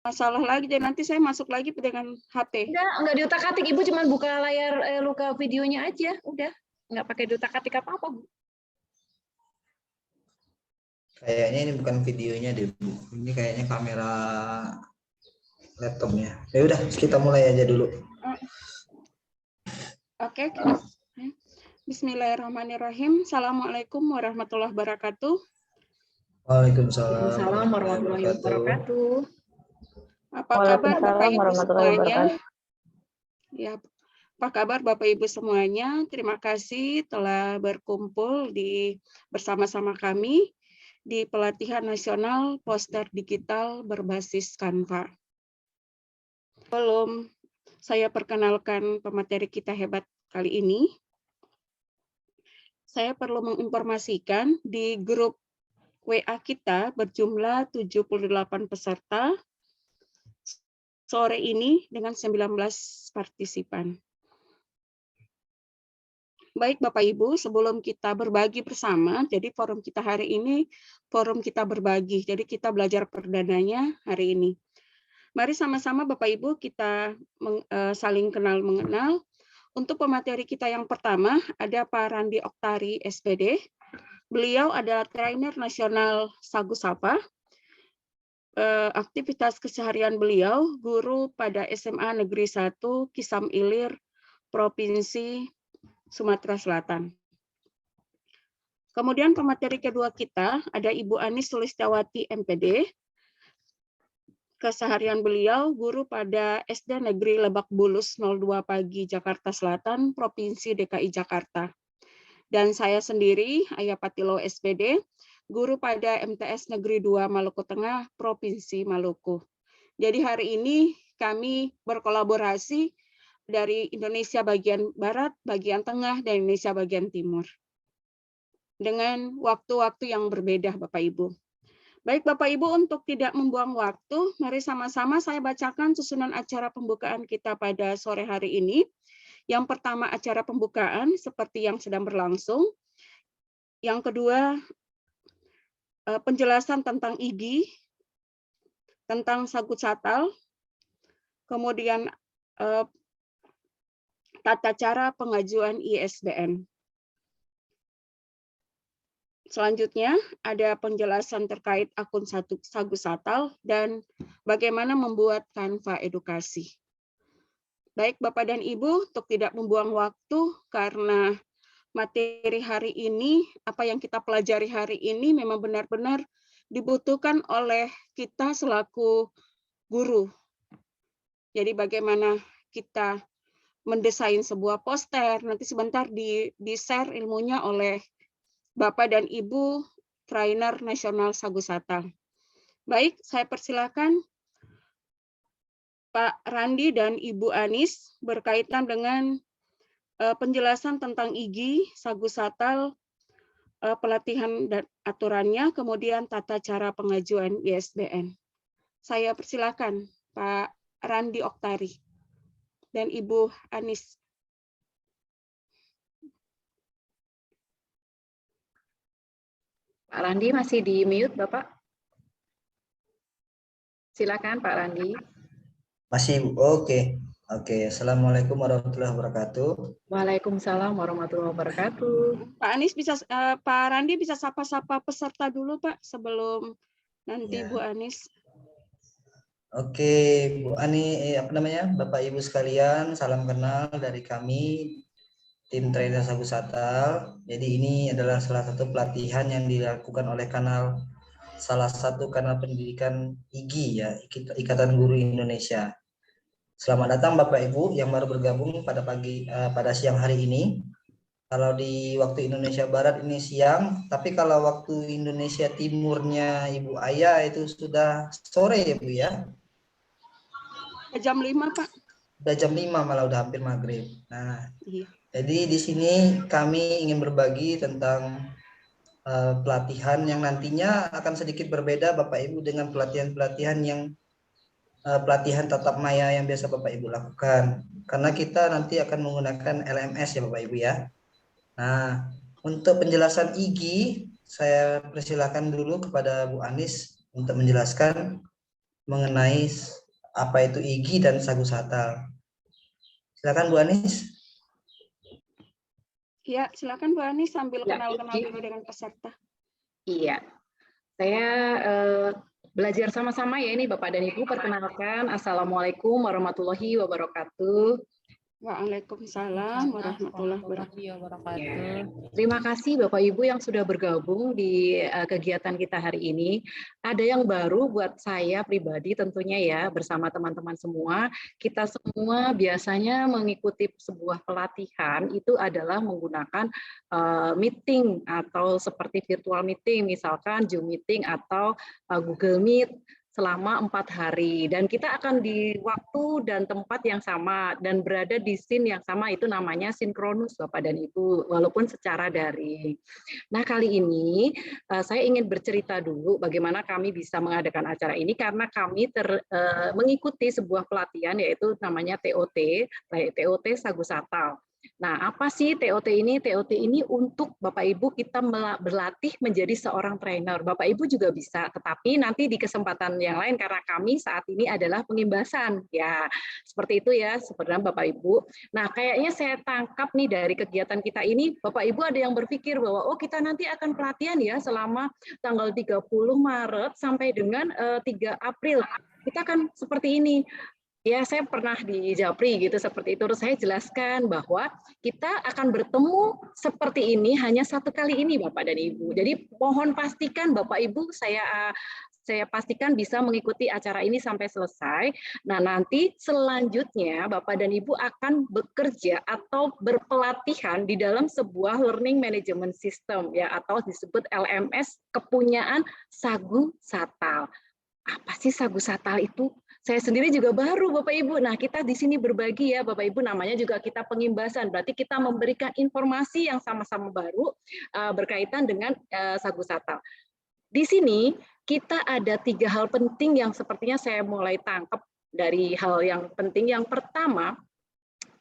masalah lagi dan nanti saya masuk lagi dengan HP. Enggak diutak-atik, Ibu cuma buka layar luka videonya aja, udah. Enggak pakai diutak-atik apa-apa, Bu. Kayaknya ini bukan videonya deh, Bu. Ini kayaknya kamera laptopnya. Ya udah, kita mulai aja dulu. Oke. Bismillahirrahmanirrahim. Assalamualaikum warahmatullahi wabarakatuh. Waalaikumsalam warahmatullahi wabarakatuh. Apa kabar Bapak Ibu semuanya? Ya, apa kabar Bapak Ibu semuanya? Terima kasih telah berkumpul bersama-sama kami di pelatihan nasional poster digital berbasis Canva. Sebelum saya perkenalkan pemateri kita hebat kali ini, saya perlu menginformasikan di grup WA kita berjumlah 78 peserta sore ini dengan 19 partisipan. Baik Bapak Ibu, sebelum kita berbagi bersama, jadi forum kita hari ini, forum kita berbagi, jadi kita belajar perdananya hari ini. Mari sama-sama Bapak Ibu kita saling kenal mengenal. Untuk pemateri kita yang pertama, ada Pak Randi Oktari, SPD. Beliau adalah trainer nasional Sagu Sapa. Aktivitas keseharian beliau, guru pada SMA Negeri 1 Kisam Ilir, Provinsi Sumatera Selatan. Kemudian pemateri kedua kita ada Ibu Anis Sulistiawati, MPD. Keseharian beliau guru pada SD Negeri Lebak Bulus 02 Pagi, Jakarta Selatan, Provinsi DKI Jakarta. Dan saya sendiri, Ayah Patilo, SPD, guru pada MTS Negeri 2 Maluku Tengah, Provinsi Maluku. Jadi hari ini kami berkolaborasi dari Indonesia bagian Barat, bagian Tengah, dan Indonesia bagian Timur. Dengan waktu-waktu yang berbeda, Bapak Ibu. Baik Bapak Ibu, untuk tidak membuang waktu, mari sama-sama saya bacakan susunan acara pembukaan kita pada sore hari ini. Yang pertama acara pembukaan seperti yang sedang berlangsung. Yang kedua penjelasan tentang ID, tentang sagu catal, kemudian tata cara pengajuan ISBN. Selanjutnya ada penjelasan terkait akun Sagu Satal dan bagaimana membuat Canva edukasi. Baik Bapak dan Ibu, untuk tidak membuang waktu karena materi hari ini, apa yang kita pelajari hari ini memang benar-benar dibutuhkan oleh kita selaku guru. Jadi bagaimana kita mendesain sebuah poster, nanti sebentar di-share ilmunya oleh Bapak dan Ibu trainer nasional Sagu Satal. Baik, saya persilakan Pak Randi dan Ibu Anis berkaitan dengan penjelasan tentang IG, Sagu Satal, pelatihan dan aturannya, kemudian tata cara pengajuan ISBN. Saya persilakan Pak Randi Oktari dan Ibu Anis. Pak Randi masih di mute, Bapak. Silakan Pak Randi. Masih, oke. Oke, Assalamualaikum warahmatullahi wabarakatuh. Waalaikumsalam warahmatullahi wabarakatuh. Pak Randi bisa sapa-sapa peserta dulu Pak sebelum nanti Ya. Bu Anis. Oke, Bu Ani, Bapak Ibu sekalian, salam kenal dari kami tim trainer Sagu Satal. Jadi ini adalah salah satu pelatihan yang dilakukan oleh salah satu kanal pendidikan IGI ya, Ikatan Guru Indonesia. Selamat datang Bapak Ibu yang baru bergabung pada siang hari ini. Kalau di waktu Indonesia Barat ini siang, tapi kalau waktu Indonesia Timurnya Ibu Ayah itu sudah sore ya Bu ya? Jam 5 Pak. Udah jam 5 malah udah hampir maghrib. Nah, iya. Jadi di sini kami ingin berbagi tentang pelatihan yang nantinya akan sedikit berbeda Bapak Ibu dengan pelatihan-pelatihan yang pelatihan tatap maya yang biasa Bapak Ibu lakukan. Karena kita nanti akan menggunakan LMS ya Bapak Ibu ya. Nah, untuk penjelasan IG, saya persilakan dulu kepada Bu Anis untuk menjelaskan mengenai apa itu IGI dan sagu satal. Silakan Bu Anis. Ya, silakan Bu Anis sambil Ya, kenal-kenal dulu dengan peserta. Iya, saya belajar sama-sama ya ini Bapak dan Ibu. Perkenalkan, Assalamualaikum warahmatullahi wabarakatuh. Waalaikumsalam warahmatullahi wabarakatuh. Ya. Terima kasih Bapak Ibu yang sudah bergabung di kegiatan kita hari ini. Ada yang baru buat saya pribadi tentunya ya, bersama teman-teman semua. Kita semua biasanya mengikuti sebuah pelatihan itu adalah menggunakan meeting atau seperti virtual meeting, misalkan Zoom meeting atau Google Meet selama 4 hari, dan kita akan di waktu dan tempat yang sama dan berada di scene yang sama, itu namanya sinkronus Bapak dan Ibu, walaupun secara daring. Nah, kali ini saya ingin bercerita dulu bagaimana kami bisa mengadakan acara ini, karena kami mengikuti sebuah pelatihan yaitu namanya TOT Sagu Satal. Nah, apa sih TOT ini? TOT ini untuk Bapak Ibu kita berlatih menjadi seorang trainer. Bapak Ibu juga bisa, tetapi nanti di kesempatan yang lain karena kami saat ini adalah pengimbasan. Ya, seperti itu ya sebenarnya Bapak Ibu. Nah, kayaknya saya tangkap nih dari kegiatan kita ini, Bapak Ibu ada yang berpikir bahwa oh kita nanti akan pelatihan ya selama tanggal 30 Maret sampai dengan 3 April. Kita akan seperti ini. Ya, saya pernah di Japri gitu seperti itu. Terus saya jelaskan bahwa kita akan bertemu seperti ini hanya 1 kali ini, Bapak dan Ibu. Jadi mohon pastikan Bapak Ibu, saya pastikan bisa mengikuti acara ini sampai selesai. Nah, nanti selanjutnya Bapak dan Ibu akan bekerja atau berpelatihan di dalam sebuah learning management system ya, atau disebut LMS kepunyaan Sagu Satal. Apa sih Sagu Satal itu? Saya sendiri juga baru Bapak Ibu. Nah, kita di sini berbagi ya Bapak Ibu, namanya juga kita pengimbasan. Berarti kita memberikan informasi yang sama-sama baru berkaitan dengan Sagu Satal. Di sini kita ada 3 hal penting yang sepertinya saya mulai tangkap dari hal yang penting. Yang pertama,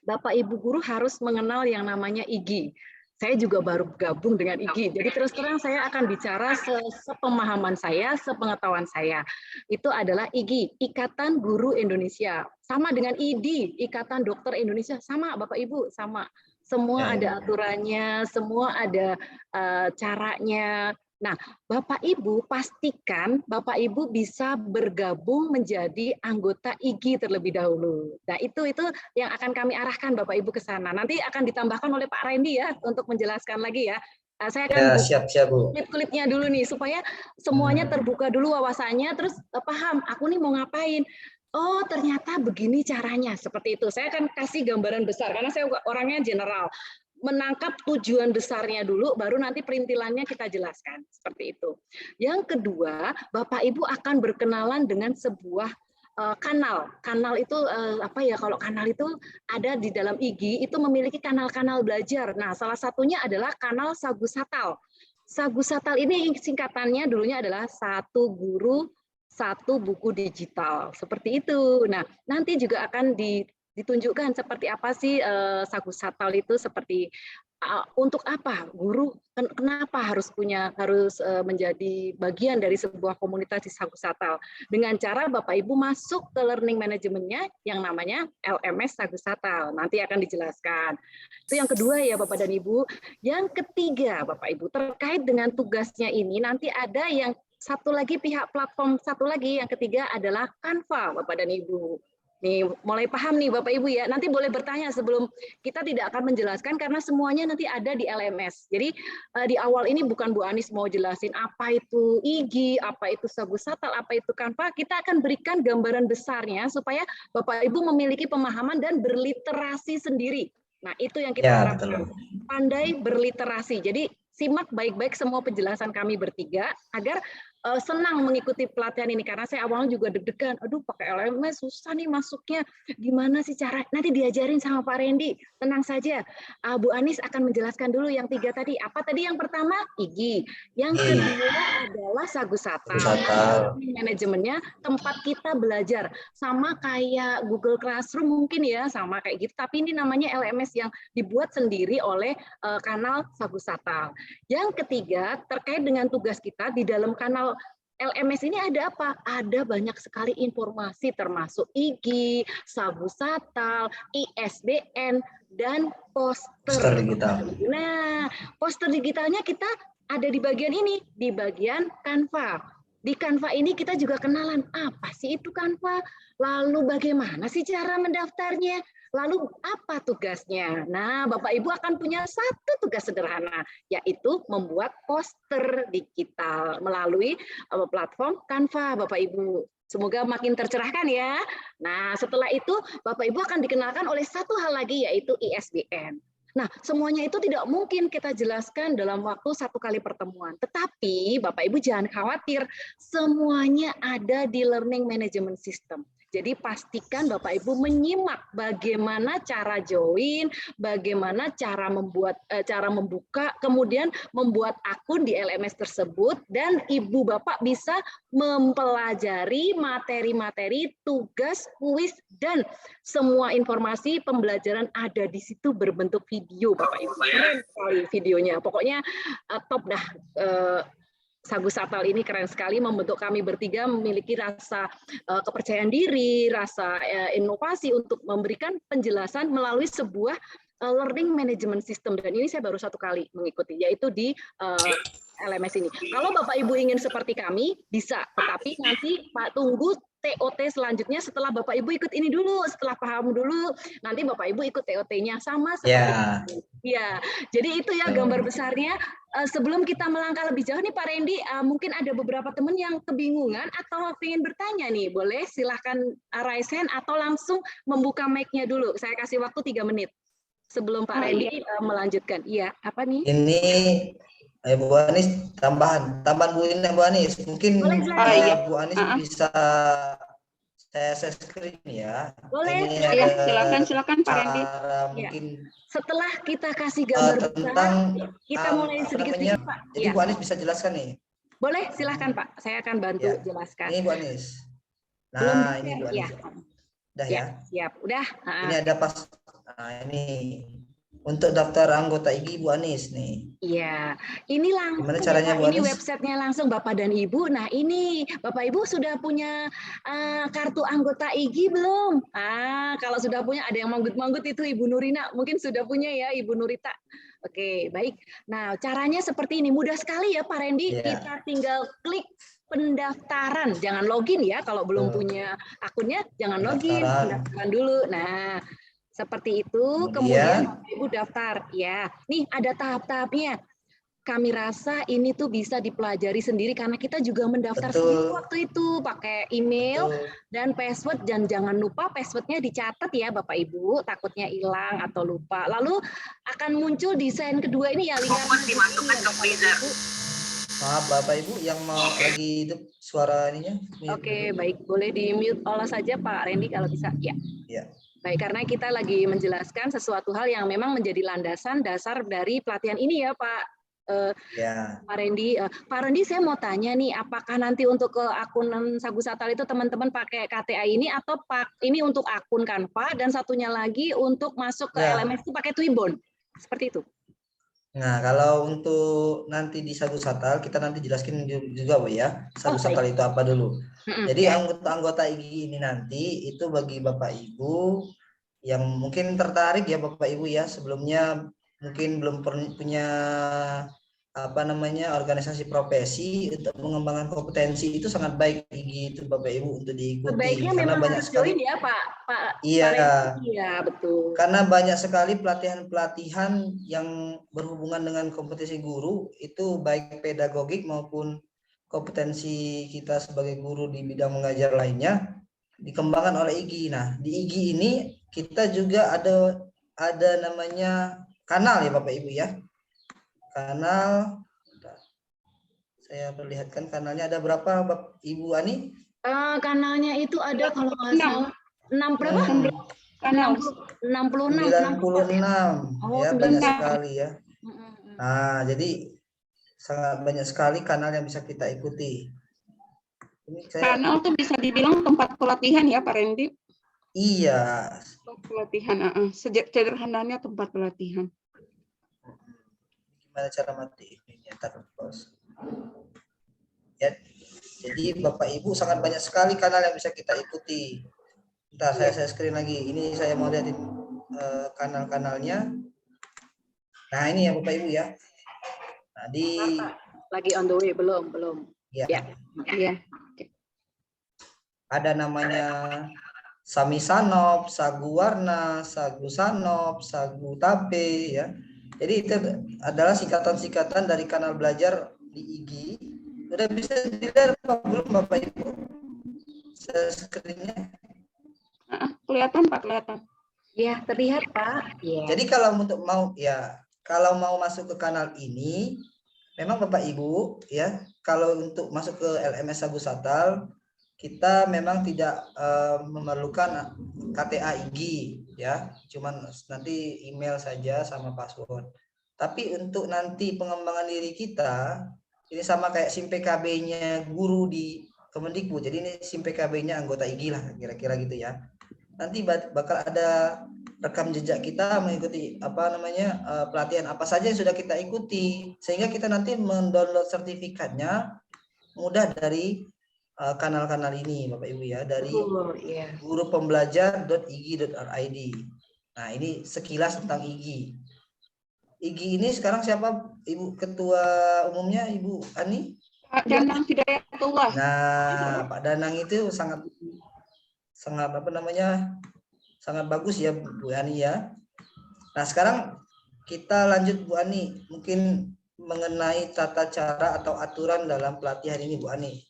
Bapak Ibu guru harus mengenal yang namanya IGI. Saya juga baru gabung dengan IGI, jadi terus terang saya akan bicara sepemahaman saya, sepengetahuan saya. Itu adalah IGI, Ikatan Guru Indonesia. Sama dengan ID, Ikatan Dokter Indonesia, sama Bapak Ibu, sama. Semua ada aturannya, semua ada caranya. Nah, Bapak Ibu pastikan Bapak Ibu bisa bergabung menjadi anggota IGI terlebih dahulu. Nah, itu yang akan kami arahkan Bapak Ibu ke sana. Nanti akan ditambahkan oleh Pak Randy ya untuk menjelaskan lagi ya. Saya akan siap Bu. Kulit-kulitnya dulu nih supaya semuanya terbuka dulu wawasannya, terus paham aku nih mau ngapain. Oh, ternyata begini caranya, seperti itu. Saya akan kasih gambaran besar karena saya orangnya general. Menangkap tujuan besarnya dulu, baru nanti perintilannya kita jelaskan. Seperti itu. Yang kedua, Bapak Ibu akan berkenalan dengan sebuah kanal. Kanal itu apa ya, kalau kanal itu ada di dalam IGI, itu memiliki kanal-kanal belajar. Nah, salah satunya adalah kanal Sagu Satal. Sagu Satal ini singkatannya dulunya adalah Satu Guru, Satu Buku Digital. Seperti itu. Nah, nanti juga akan ditunjukkan seperti apa sih Sagu Satal itu, seperti untuk apa guru, kenapa harus menjadi bagian dari sebuah komunitas di Sagu Satal, dengan cara Bapak Ibu masuk ke learning manajemennya yang namanya LMS Sagu Satal. Nanti akan dijelaskan. Itu yang kedua ya Bapak dan Ibu. Yang ketiga Bapak Ibu, terkait dengan tugasnya ini nanti ada yang satu lagi, pihak platform satu lagi, yang ketiga adalah Canva Bapak dan Ibu. Nih, mulai paham nih Bapak Ibu ya. Nanti boleh bertanya sebelum, kita tidak akan menjelaskan karena semuanya nanti ada di LMS. Jadi di awal ini bukan Bu Anis mau jelasin apa itu IGI, apa itu Sagu Satal, apa itu Canva. Kita akan berikan gambaran besarnya supaya Bapak Ibu memiliki pemahaman dan berliterasi sendiri. Nah, itu yang kita harapkan. Pandai berliterasi. Jadi simak baik-baik semua penjelasan kami bertiga agar senang mengikuti pelatihan ini, karena saya awalnya juga deg-degan, aduh pakai LMS susah nih masuknya, gimana sih cara, nanti diajarin sama Pak Randy, tenang saja. Bu Anis akan menjelaskan dulu yang 3 tadi. Apa tadi yang pertama? IGI. Yang kedua adalah Sagu Satal. Manajemennya tempat kita belajar, sama kayak Google Classroom mungkin ya, sama kayak gitu, tapi ini namanya LMS yang dibuat sendiri oleh kanal Sagu Satal. Yang ketiga, terkait dengan tugas kita di dalam kanal LMS ini ada apa? Ada banyak sekali informasi termasuk IG, sabu satal, ISBN, dan Poster digital. Nah, poster digitalnya kita ada di bagian ini, di bagian Canva. Di Canva ini kita juga kenalan, apa sih itu Canva? Lalu bagaimana sih cara mendaftarnya? Lalu apa tugasnya? Nah, Bapak Ibu akan punya satu tugas sederhana, yaitu membuat poster digital melalui platform Canva, Bapak Ibu. Semoga makin tercerahkan ya. Nah, setelah itu Bapak Ibu akan dikenalkan oleh satu hal lagi, yaitu ISBN. Nah, semuanya itu tidak mungkin kita jelaskan dalam waktu satu kali pertemuan. Tetapi Bapak Ibu jangan khawatir, semuanya ada di Learning Management System. Jadi pastikan Bapak Ibu menyimak bagaimana cara join, bagaimana cara membuka, kemudian membuat akun di LMS tersebut, dan Ibu Bapak bisa mempelajari materi-materi, tugas, kuis, dan semua informasi pembelajaran ada di situ berbentuk video, Bapak Ibu. Keren sekali videonya. Pokoknya top dah. Sagu Satal ini keren sekali, membentuk kami bertiga memiliki rasa kepercayaan diri, rasa inovasi untuk memberikan penjelasan melalui sebuah learning management system. Dan ini saya baru satu kali mengikuti, yaitu di LMS ini. Kalau Bapak Ibu ingin seperti kami, bisa. Tetapi nanti Pak tunggu TOT selanjutnya setelah Bapak Ibu ikut ini dulu, setelah paham dulu, nanti Bapak Ibu ikut TOT-nya sama seperti ya. Jadi itu ya gambar besarnya. Sebelum kita melangkah lebih jauh nih Pak Randy, mungkin ada beberapa teman yang kebingungan atau ingin bertanya nih, boleh silahkan raise hand atau langsung membuka mic-nya dulu. Saya kasih waktu 3 menit sebelum Pak Randy melanjutkan. Iya, apa nih? Ini Bu Anis tambahan Bu Anis, mungkin Bu Anis bisa saya share screen ya. Boleh. Silakan Pak Randy. Mungkin setelah kita kasih gambar tentang kita mulai sedikit-sedikit Pak. Jadi Bu Anis bisa jelaskan nih. Boleh, silahkan Pak. Saya akan bantu jelaskan. Ini Bu Anis. Nah, ini Bu Anis. Udah ya? Siap, udah. Ini ada pas. Nah, ini untuk daftar anggota IG Bu Anis nih. Iya, ini langsung. Gimana caranya Bu Anis? Ini websitenya langsung Bapak dan Ibu. Nah ini Bapak Ibu sudah punya kartu anggota IG belum? Kalau sudah punya, ada yang manggut-manggut itu Ibu Nurina, mungkin sudah punya ya Ibu Nurita. Oke, baik. Nah caranya seperti ini, mudah sekali ya Pak Randy. Kita tinggal klik pendaftaran, jangan login ya. Kalau belum punya akunnya, jangan login, pendaftaran dulu. Nah. Seperti itu, kemudian Ibu daftar. Ya, nih ada tahap-tahapnya. Kami rasa ini tuh bisa dipelajari sendiri karena kita juga mendaftar sendiri waktu itu pakai email dan password, dan jangan lupa passwordnya dicatat ya Bapak Ibu, takutnya hilang atau lupa. Lalu akan muncul desain kedua ini ya, lingkaran dimasukkan ke freezer. Maaf Bapak Ibu yang mau lagi hidup suara ininya. Oke, baik, boleh di mute olah saja Pak Randy kalau bisa. Ya. Iya. Baik, karena kita lagi menjelaskan sesuatu hal yang memang menjadi landasan dasar dari pelatihan ini ya Pak Pak Randy. Pak Randy, saya mau tanya nih, apakah nanti untuk ke akun Sagu Satal itu teman-teman pakai KTA ini, atau ini untuk akun Canva, dan satunya lagi untuk masuk ke LMS itu pakai Twibbon? Seperti itu. Nah, kalau untuk nanti di Sagu Satal, kita nanti jelaskan juga Bu ya, Sagu Satal itu apa dulu. Jadi anggota IG ini nanti itu bagi Bapak Ibu yang mungkin tertarik ya Bapak Ibu ya, sebelumnya mungkin belum punya organisasi profesi untuk mengembangkan kompetensi, itu sangat baik IG itu Bapak Ibu untuk diikuti. Sebaiknya karena memang banyak sekali ya Pak. Iya, betul. Karena banyak sekali pelatihan-pelatihan yang berhubungan dengan kompetensi guru, itu baik pedagogik maupun kompetensi kita sebagai guru di bidang mengajar lainnya dikembangkan oleh IG. Nah, di IG ini kita juga ada namanya kanal ya Bapak Ibu ya. Kanal, saya perlihatkan kanalnya ada berapa Ibu Ani? Kanalnya itu ada kalau nggak salah 6 berapa? 96. Ya, banyak sekali ya. Nah, jadi sangat banyak sekali kanal yang bisa kita ikuti. Kanal tuh bisa dibilang tempat pelatihan ya Pak Randy? Iya. Tempat pelatihan, sederhananya tempat pelatihan. Gimana cara mati ini? Bos. Ya. Jadi Bapak Ibu sangat banyak sekali kanal yang bisa kita ikuti. Bentar, saya screen lagi. Ini saya mau lihat kanal-kanalnya. Nah, ini ya Bapak Ibu ya. Nah, lagi on the way, belum. Ya. Iya. Ada namanya Sami Sanop, Sagu Warna, Sagu Sanop, Sagu Tape ya. Jadi itu adalah singkatan-singkatan dari kanal belajar di IG. Udah bisa dilihat belum Bapak Ibu? Screen-nya. Kelihatan Pak, kelihatan. Ya, terlihat Pak. Ya. Jadi kalau mau masuk ke kanal ini, memang Bapak Ibu ya, kalau untuk masuk ke LMS Sagu Satal, kita memang tidak memerlukan KTA IG ya, cuman nanti email saja sama password. Tapi untuk nanti pengembangan diri kita, ini sama kayak SIM PKB-nya guru di Kemendikbud. Jadi ini SIM PKB-nya anggota IG lah, kira-kira gitu ya. Nanti bakal ada rekam jejak kita mengikuti pelatihan apa saja yang sudah kita ikuti, sehingga kita nanti mendownload sertifikatnya mudah dari kanal-kanal ini Bapak Ibu ya, dari gurupembelajar.ig.id. Nah, ini sekilas tentang IG. IG ini sekarang siapa Ibu ketua umumnya, Ibu Ani? Pak Danang Hidayatullah. Nah, Pak Danang itu sangat sangat bagus ya Bu Ani ya. Nah, sekarang kita lanjut Bu Ani, mungkin mengenai tata cara atau aturan dalam pelatihan ini Bu Ani.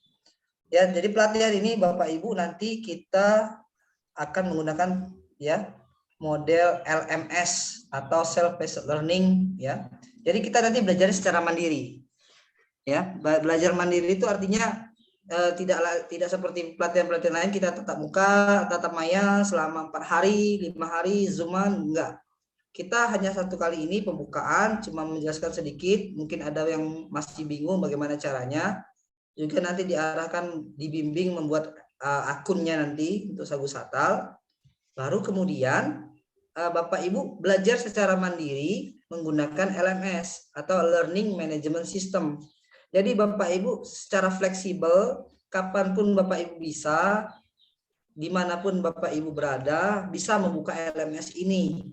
Ya, jadi pelatihan ini Bapak Ibu nanti kita akan menggunakan ya model LMS atau self-paced learning ya. Jadi kita nanti belajar secara mandiri. Ya, belajar mandiri itu artinya tidak seperti pelatihan-pelatihan lain kita tatap muka, tatap maya selama 4 hari, 5 hari, Zooman, enggak. Kita hanya satu kali ini pembukaan, cuma menjelaskan sedikit, mungkin ada yang masih bingung bagaimana caranya. Juga nanti diarahkan, dibimbing membuat akunnya nanti untuk Sagu Satal. Baru kemudian Bapak Ibu belajar secara mandiri menggunakan LMS atau Learning Management System. Jadi Bapak Ibu secara fleksibel, kapanpun Bapak Ibu bisa, dimanapun Bapak Ibu berada, bisa membuka LMS ini.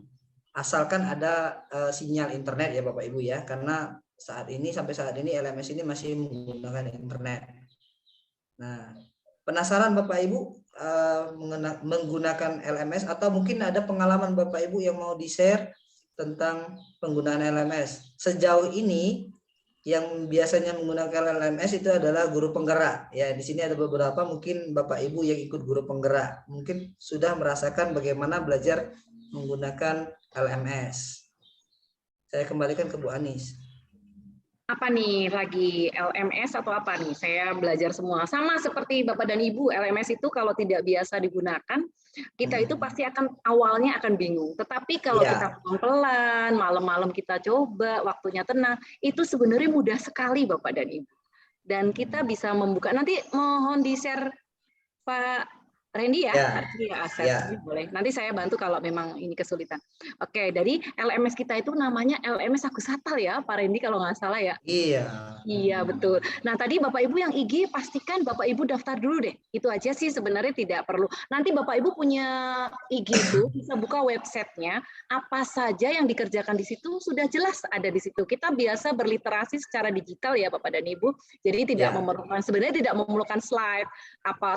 Asalkan ada sinyal internet ya Bapak Ibu ya, karena sampai saat ini LMS ini masih menggunakan internet. Nah, penasaran Bapak Ibu menggunakan LMS, atau mungkin ada pengalaman Bapak Ibu yang mau di-share tentang penggunaan LMS? Sejauh ini yang biasanya menggunakan LMS itu adalah guru penggerak. Ya, di sini ada beberapa mungkin Bapak Ibu yang ikut guru penggerak, mungkin sudah merasakan bagaimana belajar menggunakan LMS. Saya kembalikan ke Bu Anis. Apa nih lagi LMS atau apa nih? Saya belajar semua. Sama seperti Bapak dan Ibu, LMS itu kalau tidak biasa digunakan, kita itu pasti awalnya akan bingung. Tetapi kalau kita pelan-pelan, malam-malam kita coba, waktunya tenang, itu sebenarnya mudah sekali Bapak dan Ibu. Dan kita bisa membuka, nanti mohon di-share Pak Randy ya, Asep, boleh. Nanti saya bantu kalau memang ini kesulitan. Oke, dari LMS kita itu namanya LMS Sagu Satal ya, Pak Randy kalau nggak salah ya. Iya, betul. Nah, tadi Bapak Ibu yang IG pastikan Bapak Ibu daftar dulu deh. Itu aja sih sebenarnya, tidak perlu. Nanti Bapak Ibu punya IG itu bisa buka websitenya, apa saja yang dikerjakan di situ sudah jelas ada di situ. Kita biasa berliterasi secara digital ya Bapak dan Ibu. Jadi tidak memerlukan slide,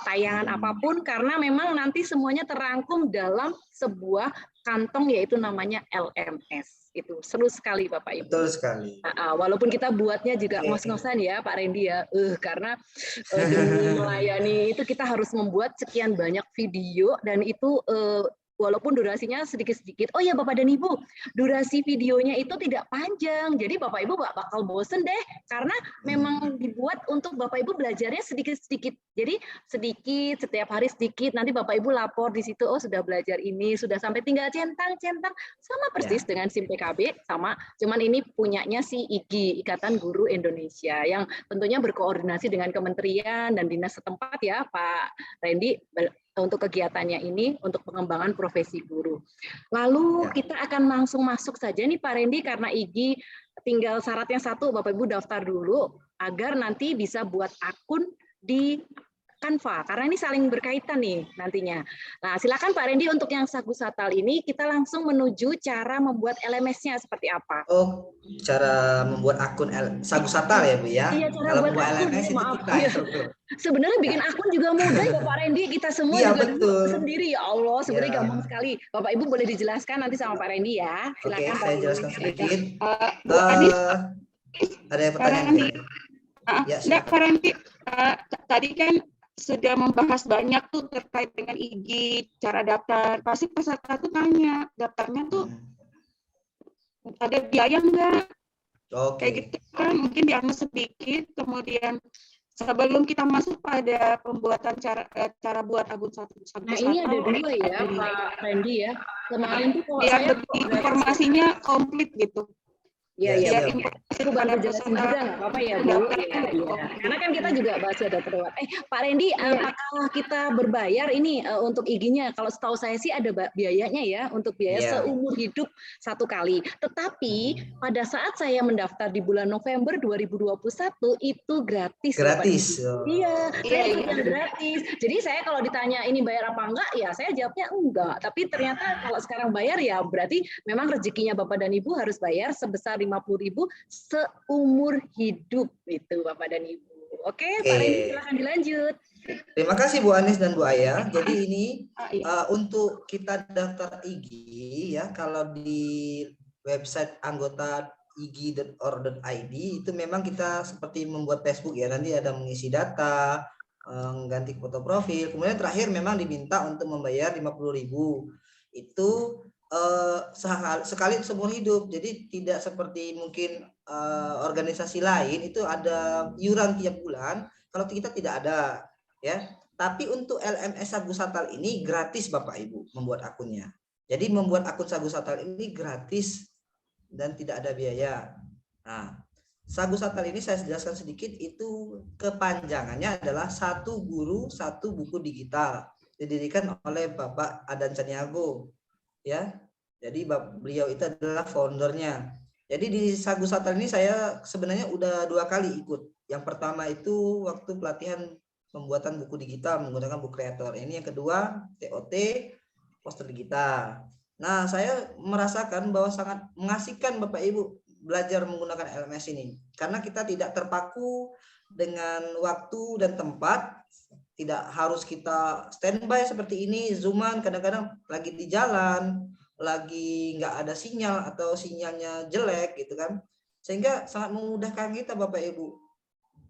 tayangan apapun, karena memang nanti semuanya terangkum dalam sebuah kantong, yaitu namanya LMS. Itu seru sekali Bapak Ibu. Betul sekali. Walaupun kita buatnya juga ngos-ngosan ya Pak Randy ya, karena demi melayani itu kita harus membuat sekian banyak video, dan itu walaupun durasinya sedikit-sedikit. Oh ya Bapak dan Ibu, durasi videonya itu tidak panjang, jadi Bapak Ibu nggak bakal bosen deh, karena memang dibuat untuk Bapak Ibu belajarnya sedikit-sedikit. Jadi sedikit, setiap hari sedikit, nanti Bapak Ibu lapor di situ, oh sudah belajar ini, sudah sampai tinggal centang, sama persis dengan SIM PKB, sama, cuman ini punyanya si IG, Ikatan Guru Indonesia, yang tentunya berkoordinasi dengan kementerian dan dinas setempat ya Pak Randy, untuk kegiatannya ini, untuk pengembangan profesi guru. Lalu kita akan langsung masuk saja nih Pak Randy, karena IG tinggal syaratnya satu, Bapak Ibu daftar dulu, agar nanti bisa buat akun di Canva, karena ini saling berkaitan nih nantinya. Nah, silakan Pak Randy untuk yang Sagu Satal ini kita langsung menuju cara membuat LMS-nya seperti apa. Oh, cara membuat akun Sagu Satal ya Bu ya? Iya, cara Kalau buat membuat akun, LMS itu maaf. kita Iya. instruktur. Sebenarnya bikin akun juga mudah ya Pak Randy, kita semua Iya, juga dulu betul. sendiri, ya Allah, sebenarnya Iya. gampang sekali. Bapak Ibu boleh dijelaskan nanti sama Pak Randy ya. Oke, Silakan Pak saya Randy. jelaskan sedikit. Bu Anis, Ada yang Pak pertanyaan? Randy, Ya, enggak, silakan. Pak Randy, tadi kan sudah membahas banyak tuh terkait dengan IG, cara daftar. Pasti peserta tuh tanya, daftarnya tuh ada biaya enggak? Oke. Kayak gitu kan, mungkin diambil sedikit, kemudian sebelum kita masuk pada pembuatan cara buat akun Sagu Nah, ini ada Satal, dua ya Pak Randy ya. Kemarin tuh kalau biar saya informasinya komplit gitu. Iya, Ya, iya. Biar siap. Aku bantu jelasin juga nggak apa-apa ya Bu? Iya, iya. Karena kan kita juga bahas ada terlewat. Pak Randy, apakah kita berbayar ini untuk IG-nya? Kalau setahu saya sih ada biayanya ya, untuk biaya Iya. seumur hidup 1 kali. Tetapi pada saat saya mendaftar di bulan November 2021 itu gratis. Gratis. Bapak. Iya, saya ikut yang gratis. Jadi saya kalau ditanya ini bayar apa enggak, ya saya jawabnya enggak. Tapi ternyata kalau sekarang bayar ya berarti memang rezekinya Bapak dan Ibu harus bayar sebesar 50.000 seumur hidup itu Bapak dan Ibu. Oke, Pak Randy silakan dilanjut. Terima kasih Bu Anis dan Bu Aya. Jadi ini untuk kita daftar IG ya, kalau di website anggota ig.or.id itu memang kita seperti membuat Facebook ya, nanti ada mengisi data, mengganti foto profil, kemudian terakhir memang diminta untuk membayar 50.000. Itu sekali seumur hidup. Jadi tidak seperti mungkin organisasi lain itu ada iuran tiap bulan. Kalau kita tidak ada ya. Tapi untuk LMS Sagu Satal ini gratis Bapak Ibu membuat akunnya. Jadi membuat akun Sagu Satal ini gratis dan tidak ada biaya. Nah, Sagu Satal ini saya jelaskan sedikit, itu kepanjangannya adalah satu guru satu buku digital, didirikan oleh Bapak Adan Caniago ya. Jadi beliau itu adalah foundernya. Jadi di Sagu Satal ini saya sebenarnya udah 2 kali ikut. Yang pertama itu waktu pelatihan pembuatan buku digital menggunakan Book Creator. Ini yang kedua TOT poster digital. Nah, saya merasakan bahwa sangat mengasihkan Bapak Ibu belajar menggunakan LMS ini, karena kita tidak terpaku dengan waktu dan tempat. Tidak harus kita standby seperti ini, Zooman kadang-kadang lagi di jalan, lagi nggak ada sinyal atau sinyalnya jelek gitu kan, sehingga sangat memudahkan kita Bapak Ibu.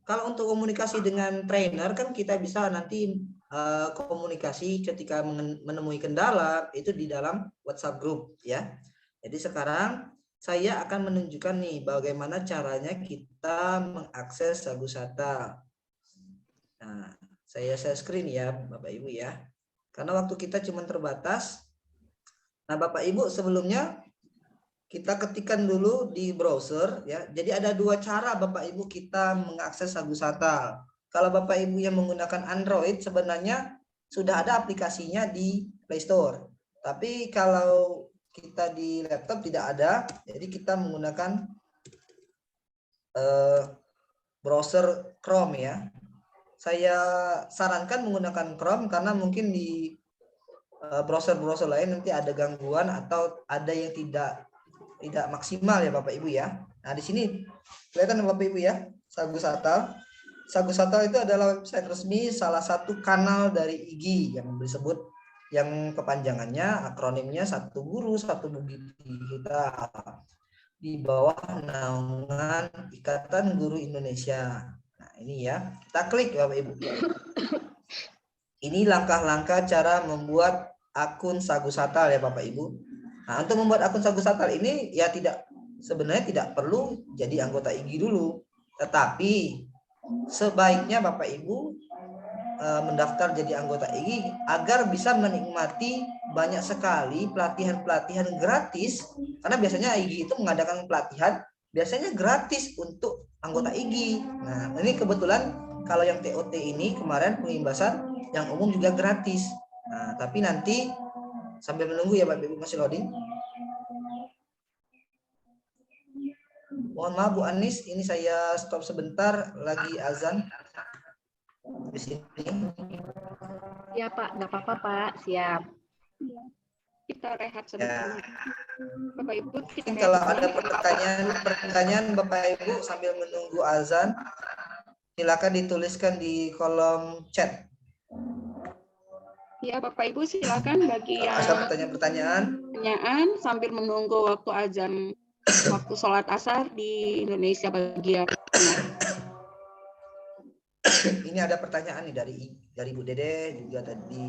Kalau untuk komunikasi dengan trainer kan kita bisa nanti komunikasi ketika menemui kendala itu di dalam WhatsApp group ya. Jadi sekarang saya akan menunjukkan nih bagaimana caranya kita mengakses Sagu Satal. Nah, saya share screen ya Bapak Ibu ya. Karena waktu kita cuma terbatas. Nah, Bapak Ibu sebelumnya kita ketikkan dulu di browser ya. Jadi ada 2 cara Bapak Ibu kita mengakses Sagu Satal. Kalau Bapak Ibu yang menggunakan Android sebenarnya sudah ada aplikasinya di Play Store. Tapi kalau kita di laptop tidak ada, jadi kita menggunakan browser Chrome ya. Saya sarankan menggunakan Chrome karena mungkin di browser-browser lain nanti ada gangguan atau ada yang tidak maksimal ya Bapak Ibu ya. Nah, di sini kelihatan Bapak Ibu ya, Sagu Satal. Sagu Satal itu adalah website resmi salah satu kanal dari IG yang disebut, yang kepanjangannya akronimnya Satu Guru Satu Buku Digital, di bawah naungan Ikatan Guru Indonesia. Nah, ini ya, kita klik Bapak Ibu. Ini langkah-langkah cara membuat akun Sagu Satal ya Bapak Ibu. Nah, untuk membuat akun Sagu Satal ini ya sebenarnya tidak perlu jadi anggota IG dulu, tetapi sebaiknya Bapak Ibu mendaftar jadi anggota IG agar bisa menikmati banyak sekali pelatihan-pelatihan gratis, karena biasanya IG itu mengadakan pelatihan biasanya gratis untuk anggota IG. Nah, ini kebetulan kalau yang TOT ini kemarin pengimbasan yang umum juga gratis. Nah, tapi nanti sambil menunggu ya Bapak Ibu, masih loading. Mohon maaf Bu Anis, ini saya stop sebentar, lagi azan. di sini? Ya Pak, nggak apa-apa Pak, siap. Ya. Kita rehat sebentar. Bapak Ibu, kita Mungkin kalau rehat ada sebentar. pertanyaan Bapak Ibu sambil menunggu azan, silakan dituliskan di kolom chat. Ya, Bapak Ibu silakan bagi Kalau yang ada pertanyaan sambil menunggu waktu azan, waktu sholat asar di Indonesia bagian tengah. ini ada pertanyaan nih dari Bu Dede juga tadi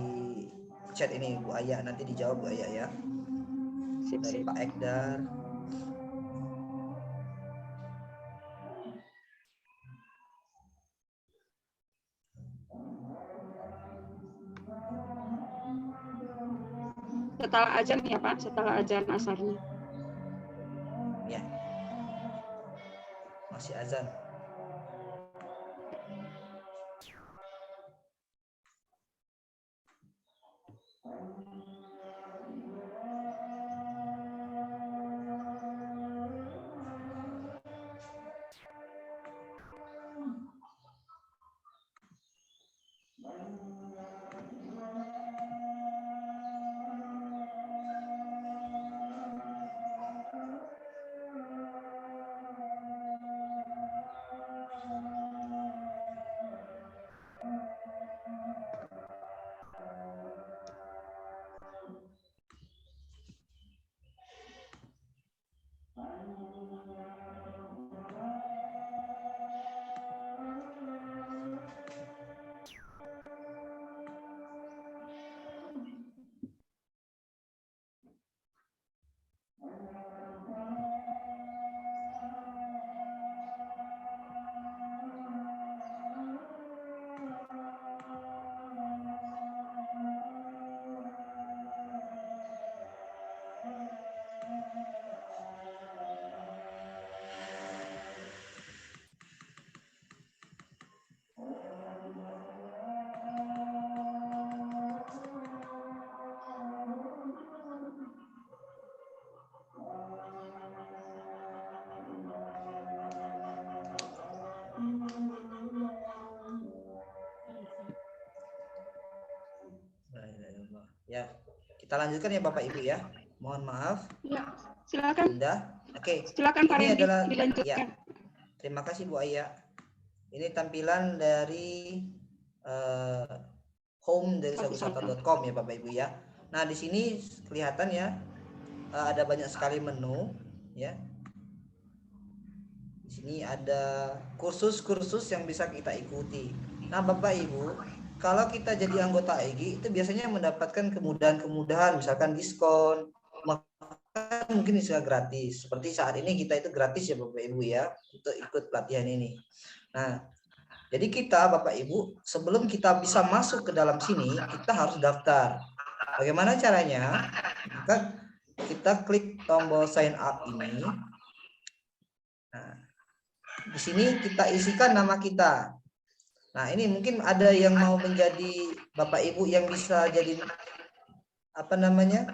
chat ini Bu Aya, nanti dijawab Bu Aya ya. Sip, Dari sip. Pak Ekdar. Setelah azan ya Pak, setelah azan asarnya. Ya. Masih azan. Ya, kita lanjutkan ya Bapak Ibu ya. Mohon maaf. Ya, silakan. Indah. Oke. Silakan Pak Ini Randy, adalah dilanjutkan. ya. Terima kasih Bu Aya. Ini tampilan dari home dari sagusata.com ya Bapak Ibu ya. Nah, di sini kelihatan ya ada banyak sekali menu ya. Di sini ada kursus-kursus yang bisa kita ikuti. Nah, Bapak Ibu, kalau kita jadi anggota EGI itu biasanya mendapatkan kemudahan-kemudahan, misalkan diskon, mungkin bisa gratis. Seperti saat ini kita itu gratis ya Bapak Ibu ya untuk ikut pelatihan ini. Nah, jadi kita Bapak Ibu sebelum kita bisa masuk ke dalam sini kita harus daftar. Bagaimana caranya? Maka kita klik tombol sign up ini. Nah, di sini kita isikan nama kita. Nah, ini mungkin ada yang mau menjadi Bapak Ibu yang bisa jadi apa namanya?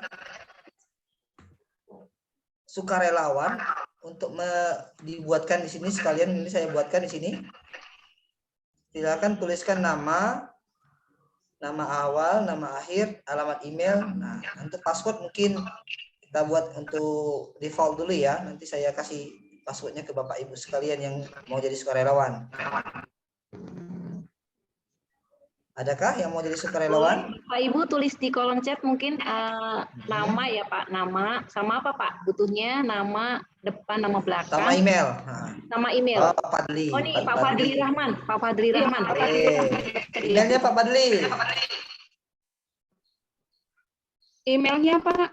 Sukarelawan untuk dibuatkan di sini sekalian, ini saya buatkan di sini. Silakan tuliskan nama awal, nama akhir, alamat email. Nah, untuk password mungkin kita buat untuk default dulu ya. Nanti saya kasih passwordnya ke Bapak Ibu sekalian yang mau jadi sukarelawan. Adakah yang mau jadi sukarelawan? Pak Ibu tulis di kolom chat mungkin nama ya Pak, nama sama apa Pak? Butuhnya nama depan, nama belakang. Sama email. Sama email. Oh, Pak Fadli. Oh, ini Pak Fadli Rahman. Pak Fadli Rahman. Emailnya Pak Fadli. Emailnya Pak.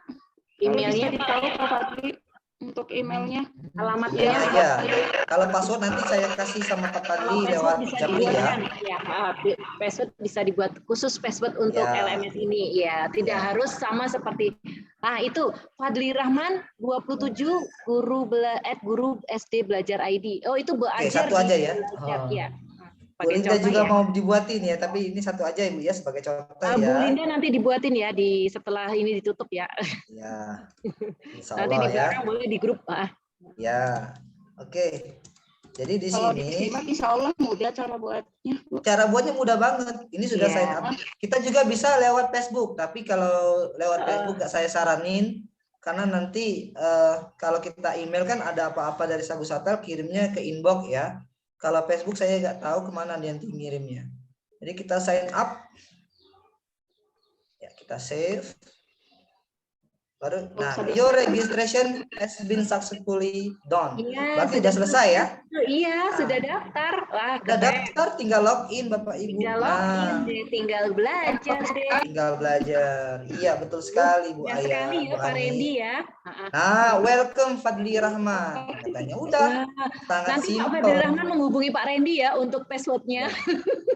Emailnya Pak Fadli. Untuk emailnya, alamatnya aja. Kalau password nanti saya kasih sama Pak Fadli lewat Japri ya. Ya, password bisa dibuat khusus password untuk LMS ini ya. Tidak harus sama seperti itu Fadli Rahman 27 guru SD belajar ID. Oh, itu belajar. Satu aja ya. Ya. Bu Linda juga mau dibuatin ya, tapi ini satu aja Ibu ya sebagai contoh ya. Bu Linda nanti dibuatin ya setelah ini ditutup ya. Ya. Insya Allah, nanti di belakang ya. boleh di grup. Ya. Oke. Jadi di Kalau sini disimak insya Allah mudah cara buatnya, Bu. cara buatnya mudah banget. Ini sudah Iya. sign up. Kita juga bisa lewat Facebook, tapi kalau lewat Facebook gak saya saranin karena nanti kalau kita email kan ada apa-apa dari Sagu Satal kirimnya ke inbox ya. Kalau Facebook saya nggak tahu kemana nanti ngirimnya. Jadi kita sign up, ya kita save. Baru, nah, your registration has been successfully done. Iya, Berarti sudah selesai ya? Iya, sudah daftar. Wah, Udah keren. daftar, tinggal login Bapak Ibu. Tinggal login deh, tinggal belajar deh. Tinggal belajar. Iya, betul sekali Bu Mudah Aya. sekali ya Bu Pak Ani. Randy ya. Nah, welcome Fadli Rahman. Katanya udah. Wah, Sangat nanti Pak simpel. Fadli Rahman menghubungi Pak Randy ya untuk passwordnya.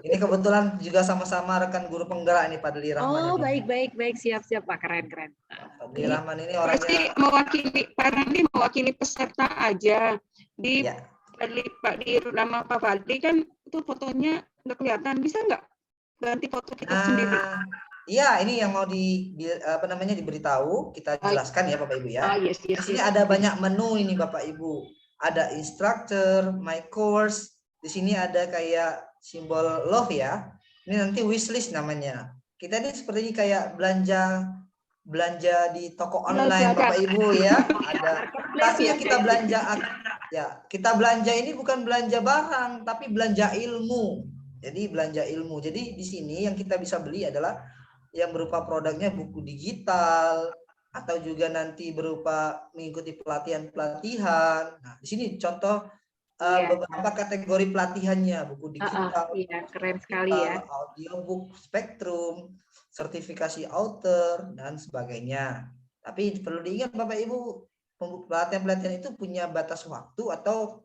Ini kebetulan juga sama-sama rekan guru penggerak ini Fadli Rahman. Oh, ini. baik. Siap Pak, keren. Fadli Rahman ini Pasti orangnya. mewakili Pak Randy, mewakili peserta aja. Di Ya. di nama Pak Fadli kan itu fotonya nggak kelihatan. Bisa nggak ganti foto kita sendiri? Iya, ini yang mau diberitahu, kita jelaskan ya Bapak Ibu ya. Yes. Di sini ada banyak menu ini Bapak Ibu. Ada instructor, my course. Di sini ada kayak simbol love ya. Ini nanti wishlist namanya. Kita ini seperti kayak belanja di toko online Bapak Ibu ya. Ada. Tapi yang kita belanja ya, kita belanja ini bukan belanja barang, tapi belanja ilmu. Jadi belanja ilmu. Jadi di sini yang kita bisa beli adalah yang berupa produknya buku digital atau juga nanti berupa mengikuti pelatihan-pelatihan. Nah, di sini contoh beberapa kategori pelatihannya, buku digital, iya, keren sekali ya. audiobook, spektrum, sertifikasi author dan sebagainya. Tapi perlu diingat Bapak Ibu, pelatihan-pelatihan itu punya batas waktu atau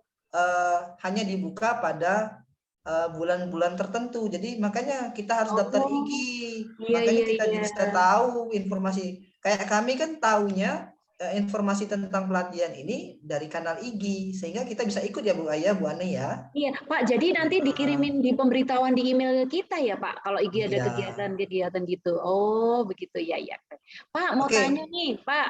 hanya dibuka pada bulan-bulan tertentu. Jadi makanya kita harus daftar IG. Makanya kita bisa tahu informasi. Kayak kami kan taunya informasi tentang pelatihan ini dari kanal IG, sehingga kita bisa ikut ya Bu Aya, Bu Ani ya. Iya Pak, jadi nanti dikirimin di pemberitahuan di email kita ya Pak, kalau IG ada kegiatan-kegiatan gitu. Oh begitu ya. Pak mau tanya nih Pak,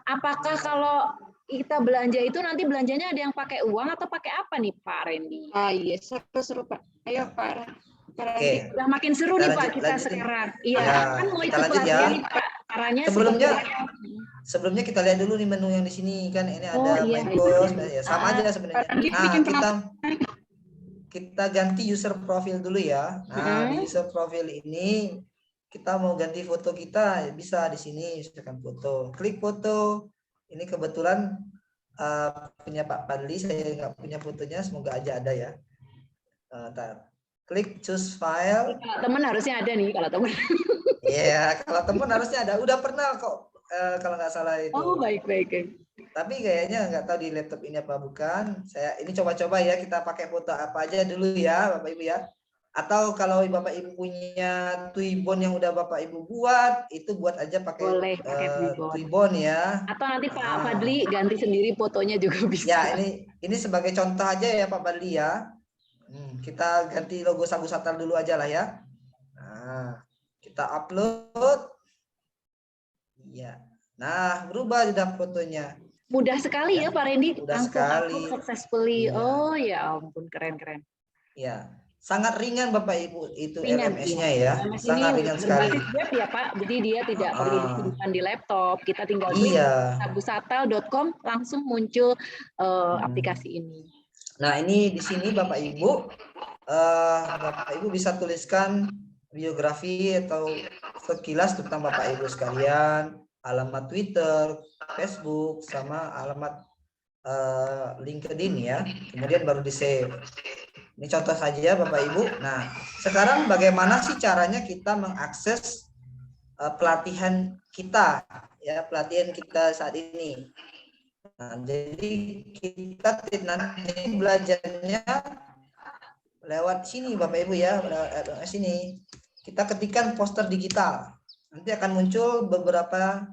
apakah kalau kita belanja itu nanti belanjanya ada yang pakai uang atau pakai apa nih Pak Randy? Iya, seru Pak. Ayo Pak. Oke. Udah makin seru nih Pak kita sekarang. Iya, kan mau ikut pelatihan nih Pak. Caranya sebelumnya kita lihat dulu nih menu yang di sini kan ini ada my course ya, sama aja sebenarnya. Nah, kita ganti user profil dulu ya. Nah, di user profil ini kita mau ganti foto kita bisa di sini silakan foto. Klik foto. Ini kebetulan punya Pak Fadli, saya nggak punya fotonya, semoga aja ada ya. Klik choose file. Kalau teman harusnya ada nih, kalau teman. Iya, kalau teman harusnya ada. Udah pernah kok kalau nggak salah itu. Oh, baik. Tapi kayaknya nggak tahu di laptop ini apa bukan. Saya ini coba-coba ya, kita pakai foto apa aja dulu ya, Bapak Ibu ya. Atau kalau Bapak Ibu punya Twibbon yang udah Bapak Ibu buat, itu buat aja pakai Twibbon ya. Atau nanti Pak Fadli ganti sendiri fotonya juga bisa. Ya, ini sebagai contoh aja ya Pak Fadli ya. Kita ganti logo Sagu Satal dulu aja lah ya. Nah, kita upload. Ya. Nah, berubah sudah fotonya. Mudah sekali ya Pak Randy. Mudah sekali. Successfully. Ya. Oh ya ampun, keren. Ya. Sangat ringan Bapak Ibu itu LMS-nya ya. Sangat ringan sekali. Web ya Pak. Jadi dia tidak perlu disimpan di laptop. Kita tinggal klik sagusatal.com langsung muncul aplikasi ini. Nah, ini di sini Bapak Ibu bisa tuliskan biografi atau sekilas tentang Bapak Ibu sekalian, alamat Twitter, Facebook, sama alamat LinkedIn ya. Kemudian baru di-save. Ini contoh saja Bapak Ibu. Nah, sekarang bagaimana sih caranya kita mengakses pelatihan kita ya, pelatihan kita saat ini. Nah, jadi kita nanti belajarnya lewat sini Bapak Ibu ya, lewat sini. Kita ketikkan poster digital. Nanti akan muncul beberapa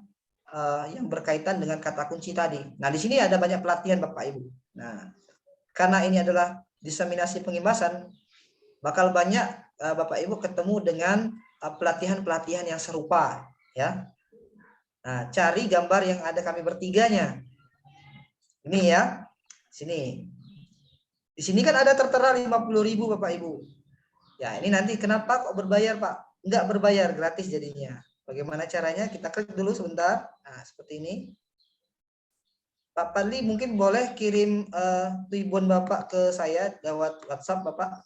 yang berkaitan dengan kata kunci tadi. Nah, di sini ada banyak pelatihan Bapak Ibu. Nah, karena ini adalah diseminasi pengimbasan, bakal banyak Bapak Ibu ketemu dengan pelatihan-pelatihan yang serupa ya. Nah, cari gambar yang ada kami bertiganya. Ini ya, sini. Di sini kan ada tertera 50.000 Bapak Ibu. Ya, ini nanti kenapa kok berbayar Pak? Enggak berbayar, gratis jadinya. Bagaimana caranya? Kita klik dulu sebentar. Nah, seperti ini. Pak Padli mungkin boleh kirim Twibbon Bapak ke saya lewat WhatsApp Bapak.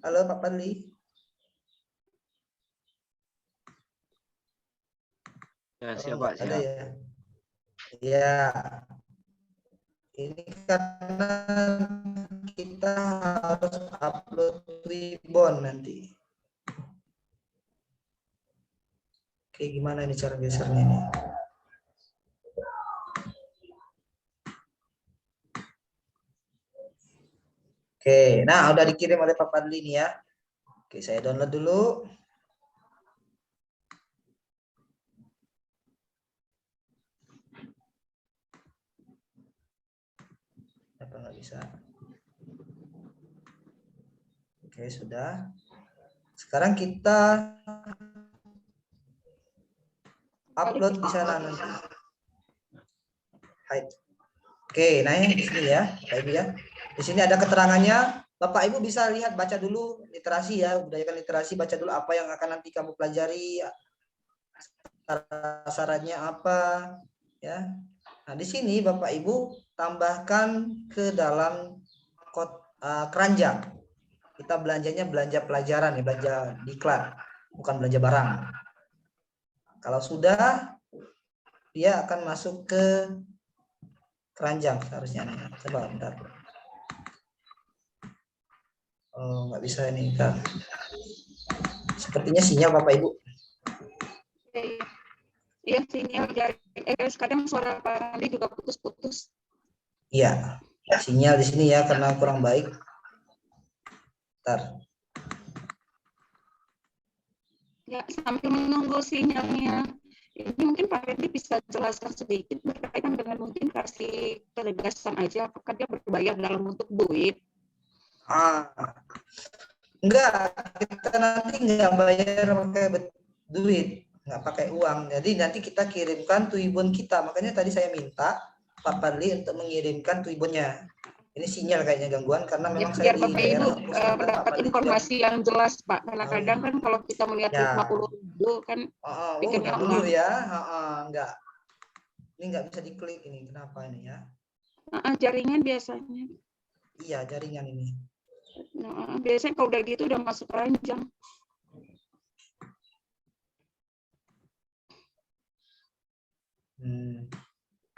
Halo Pak Padli. Ya, siap Enggak Pak, ada siap. ya. Ya, ini karena kita harus upload Twibbon nanti. Oke, gimana ini cara gesernya ini? Oke, nah udah dikirim oleh Pak Padli nih ya. Oke, saya download dulu. Apa nggak bisa? Oke, sudah. Sekarang kita upload di sana nanti. Hide. Oke, nah ini di sini ya, Bapak Ibu ya. Di sini ada keterangannya. Bapak Ibu bisa lihat, baca dulu literasi ya, budayakan literasi, baca dulu apa yang akan nanti kamu pelajari, syaratnya apa, ya. Nah di sini Bapak Ibu tambahkan ke dalam keranjang. Kita belanjanya belanja pelajaran ya, belanja diklat, bukan belanja barang. Kalau sudah, dia akan masuk ke keranjang seharusnya nih. Coba bentar. Oh, nggak bisa ini kan. Sepertinya sinyal Bapak Ibu. Iya, sinyal dari kadang suara Pak Andi juga putus-putus. Iya, sinyal di sini ya karena kurang baik. Bentar. Ya, sambil menunggu sinyalnya. Ini mungkin Pak Randy bisa jelaskan sedikit berkaitan dengan mungkin kasih ketegasan aja apakah dia berbayar dalam bentuk duit. Enggak, kita nanti enggak bayar pakai duit, enggak pakai uang. Jadi nanti kita kirimkan Twibbon kita. Makanya tadi saya minta Pak Padli untuk mengirimkan Twibbonnya. Ini sinyal kayaknya gangguan karena memang saya Biar di Bapak daerah Ibu Pak mendapat Padli informasi yang jelas Pak. Karena kadang kan kalau kita melihat ya. 50.000 kan pikirnya dulu ya, enggak. Ini enggak bisa diklik ini. Kenapa ini ya? Jaringan biasanya. Iya, jaringan ini. Nah, biasanya kalau udah gitu udah masuk keranjang.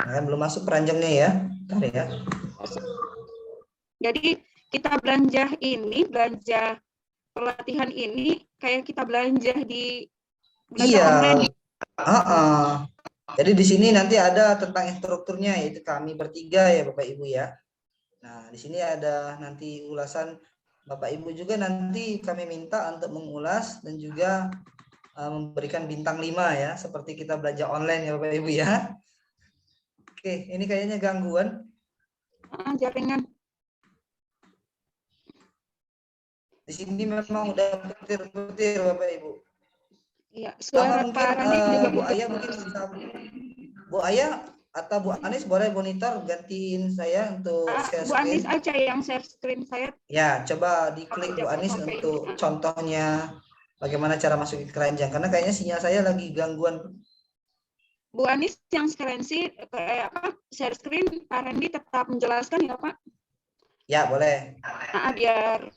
Nah, belum masuk keranjangnya ya. Bentar ya. Jadi kita belanja pelatihan ini kayak kita belanja di online. Jadi di sini nanti ada tentang instrukturnya yaitu kami bertiga ya Bapak Ibu ya. Nah, di sini ada nanti ulasan Bapak Ibu juga nanti kami minta untuk mengulas dan juga memberikan bintang 5 ya seperti kita belajar online ya Bapak Ibu ya. Oke, ini kayaknya gangguan. Jaringan. Di sini memang udah petir-petir Bapak Ibu. Iya, suara mungkin Pak Randi juga Bu Aya mungkin bisa. Bu Aya atau Bu Anis boleh monitor gantiin saya untuk share Bu screen. Anis aja yang share screen saya. Ya, coba diklik Bu Anis untuk contohnya bagaimana cara masukin keranjang karena kayaknya sinyal saya lagi gangguan. Bu Anis yang share screen Pak Randi tetap menjelaskan ya Pak? Ya, boleh. Biar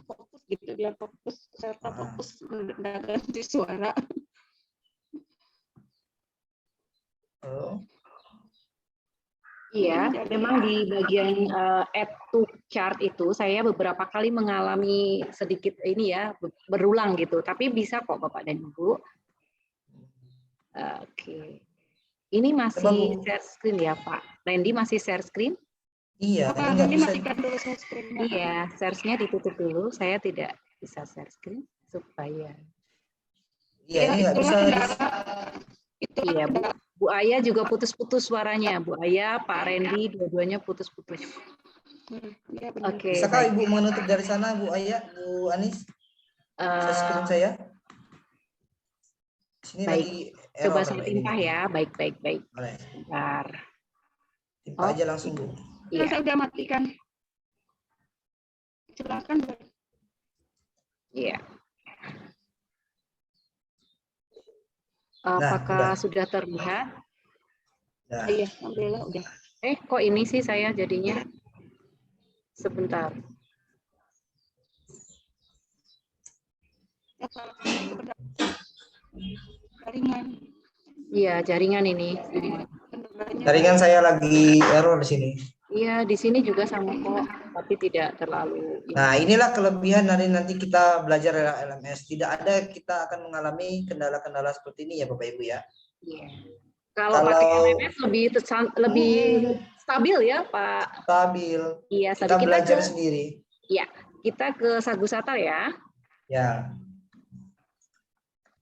fokus gitu, biar fokus serta fokus ganti suara. Iya, memang di bagian add to chart itu saya beberapa kali mengalami sedikit ini ya, berulang gitu. Tapi bisa kok Bapak dan Ibu. Oke. Ini masih share screen ya Pak? Randy masih share screen? Iya, ini nggak bisa. Matikan dulu share screen. Iya, share-nya ditutup dulu. Saya tidak bisa share screen supaya. Iya, ini nggak bisa. Iya, Bu Aya juga putus-putus suaranya. Bu Aya, Pak Randy, dua-duanya putus-putus. Oke. Bisakah Ibu menutup dari sana, Bu Aya, Bu Anis? Share screen saya. Sini Baik. lagi Coba error saya ini. timpah ya. Baik. Boleh. Sebentar. Timpa aja langsung, Bu. Ya, Iya. saya udah matikan. Silakan. Bu. Iya. Nah, Apakah udah. sudah terlihat? Nah, Iya, alhamdulillah udah. Kok ini sih saya jadinya? Sebentar. Jaringan. Iya, jaringan ini. jaringan saya lagi error di sini. Iya, di sini juga sama kok, tapi tidak terlalu. Nah, inilah kelebihan nanti kita belajar LMS. Tidak ada kita akan mengalami kendala-kendala seperti ini ya Bapak Ibu ya. Iya. Kalau pakai LMS lebih stabil ya Pak. Stabil. Iya, Kita belajar sendiri. Iya, kita ke Sagusatal ya. Ya.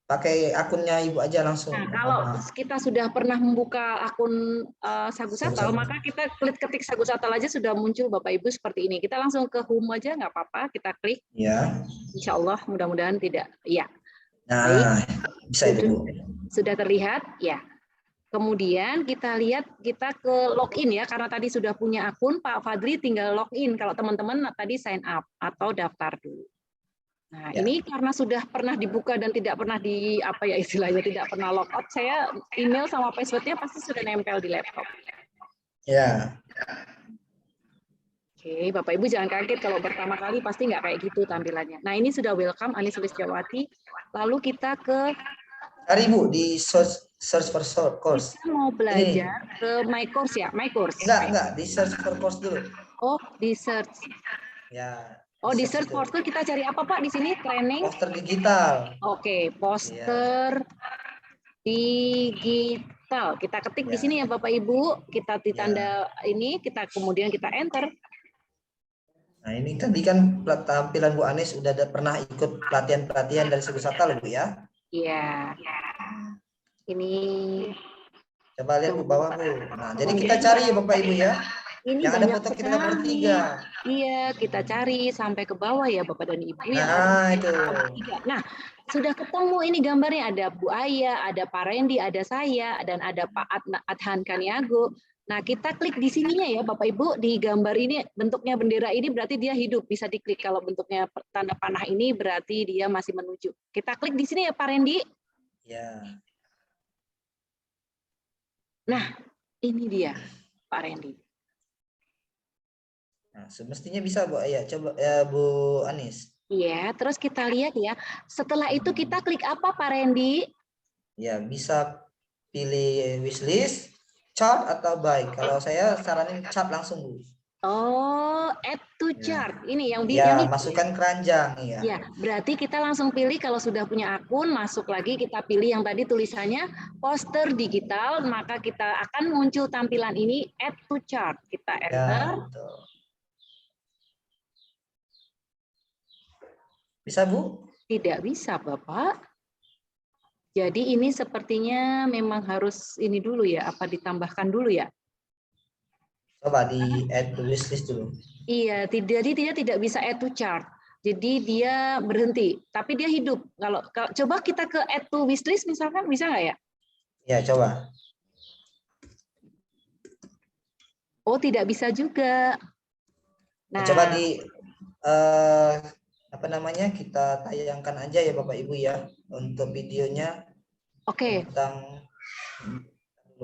Pakai akunnya Ibu aja langsung. Nah, kalau kita sudah pernah membuka akun Sagusatal, maka kita ketik Sagusatal aja sudah muncul Bapak Ibu seperti ini. Kita langsung ke home aja nggak apa-apa, kita klik. Ya. Insya Allah mudah-mudahan tidak. Iya. Nah, baik. Bisa itu Bu. Sudah terlihat? Ya. Kemudian kita lihat kita ke login ya, karena tadi sudah punya akun, Pak Fadli tinggal login. Kalau teman-teman tadi sign up atau daftar dulu. Nah, Ya. ini karena sudah pernah dibuka dan tidak pernah istilahnya tidak pernah logout, saya email sama passwordnya pasti sudah nempel di laptop. Ya. Oke, Bapak Ibu jangan kaget kalau pertama kali pasti nggak kayak gitu tampilannya. Nah, ini sudah welcome Anis Listiawati. Lalu kita ke Cari Bu di search for course. Kita mau belajar ke My Course ya, My Course. Enggak, di search for course dulu. Oh, di search. Ya. Oh, di search poster kita cari apa Pak di sini? Training? Poster digital. Oke, poster digital. Kita ketik di sini ya Bapak Ibu. Kita ditanda ini, kemudian kita enter. Nah, ini tadi kan tampilan Bu Anis udah pernah ikut pelatihan-pelatihan dari Sagusatal Bu ya? Iya. Ini. Coba lihat Bu bawah Bu. Nah, jadi kita cari ya Bapak Ibu ya. Ini yang ada foto kita bertiga. Iya, kita cari sampai ke bawah ya Bapak dan Ibu. Nah, itu. Nah, sudah ketemu ini gambarnya, ada Bu Aya, ada Pak Randy, ada saya, dan ada Pak Adhan Kaniago. Nah, kita klik di sininya ya Bapak Ibu, di gambar ini bentuknya bendera ini berarti dia hidup, bisa diklik. Kalau bentuknya tanda panah ini berarti dia masih menuju. Kita klik di sini ya Pak Randy. Ya. Nah, ini dia Pak Randy. Nah, semestinya bisa Bu Aya. Coba ya Bu Anis. Iya, terus kita lihat ya. Setelah itu kita klik apa Pak Randy? Ya, bisa pilih wishlist, chart atau buy. Kalau saya saranin chart langsung Bu. Oh, add to chart. Ini yang masukkan keranjang ya. Ya, berarti kita langsung pilih kalau sudah punya akun, masuk lagi kita pilih yang tadi tulisannya poster digital, maka kita akan muncul tampilan ini add to chart. Kita enter. Betul. Bisa Bu? Tidak bisa Bapak. Jadi ini sepertinya memang harus ini dulu ya, apa ditambahkan dulu ya? Coba di add to wishlist dulu. Iya, jadi dia tidak bisa add to chart. Jadi dia berhenti, tapi dia hidup. Kalau coba kita ke add to wishlist misalkan, bisa nggak ya? Ya, coba. Oh, tidak bisa juga. Nah, coba di kita tayangkan aja ya Bapak Ibu ya untuk videonya. Oke.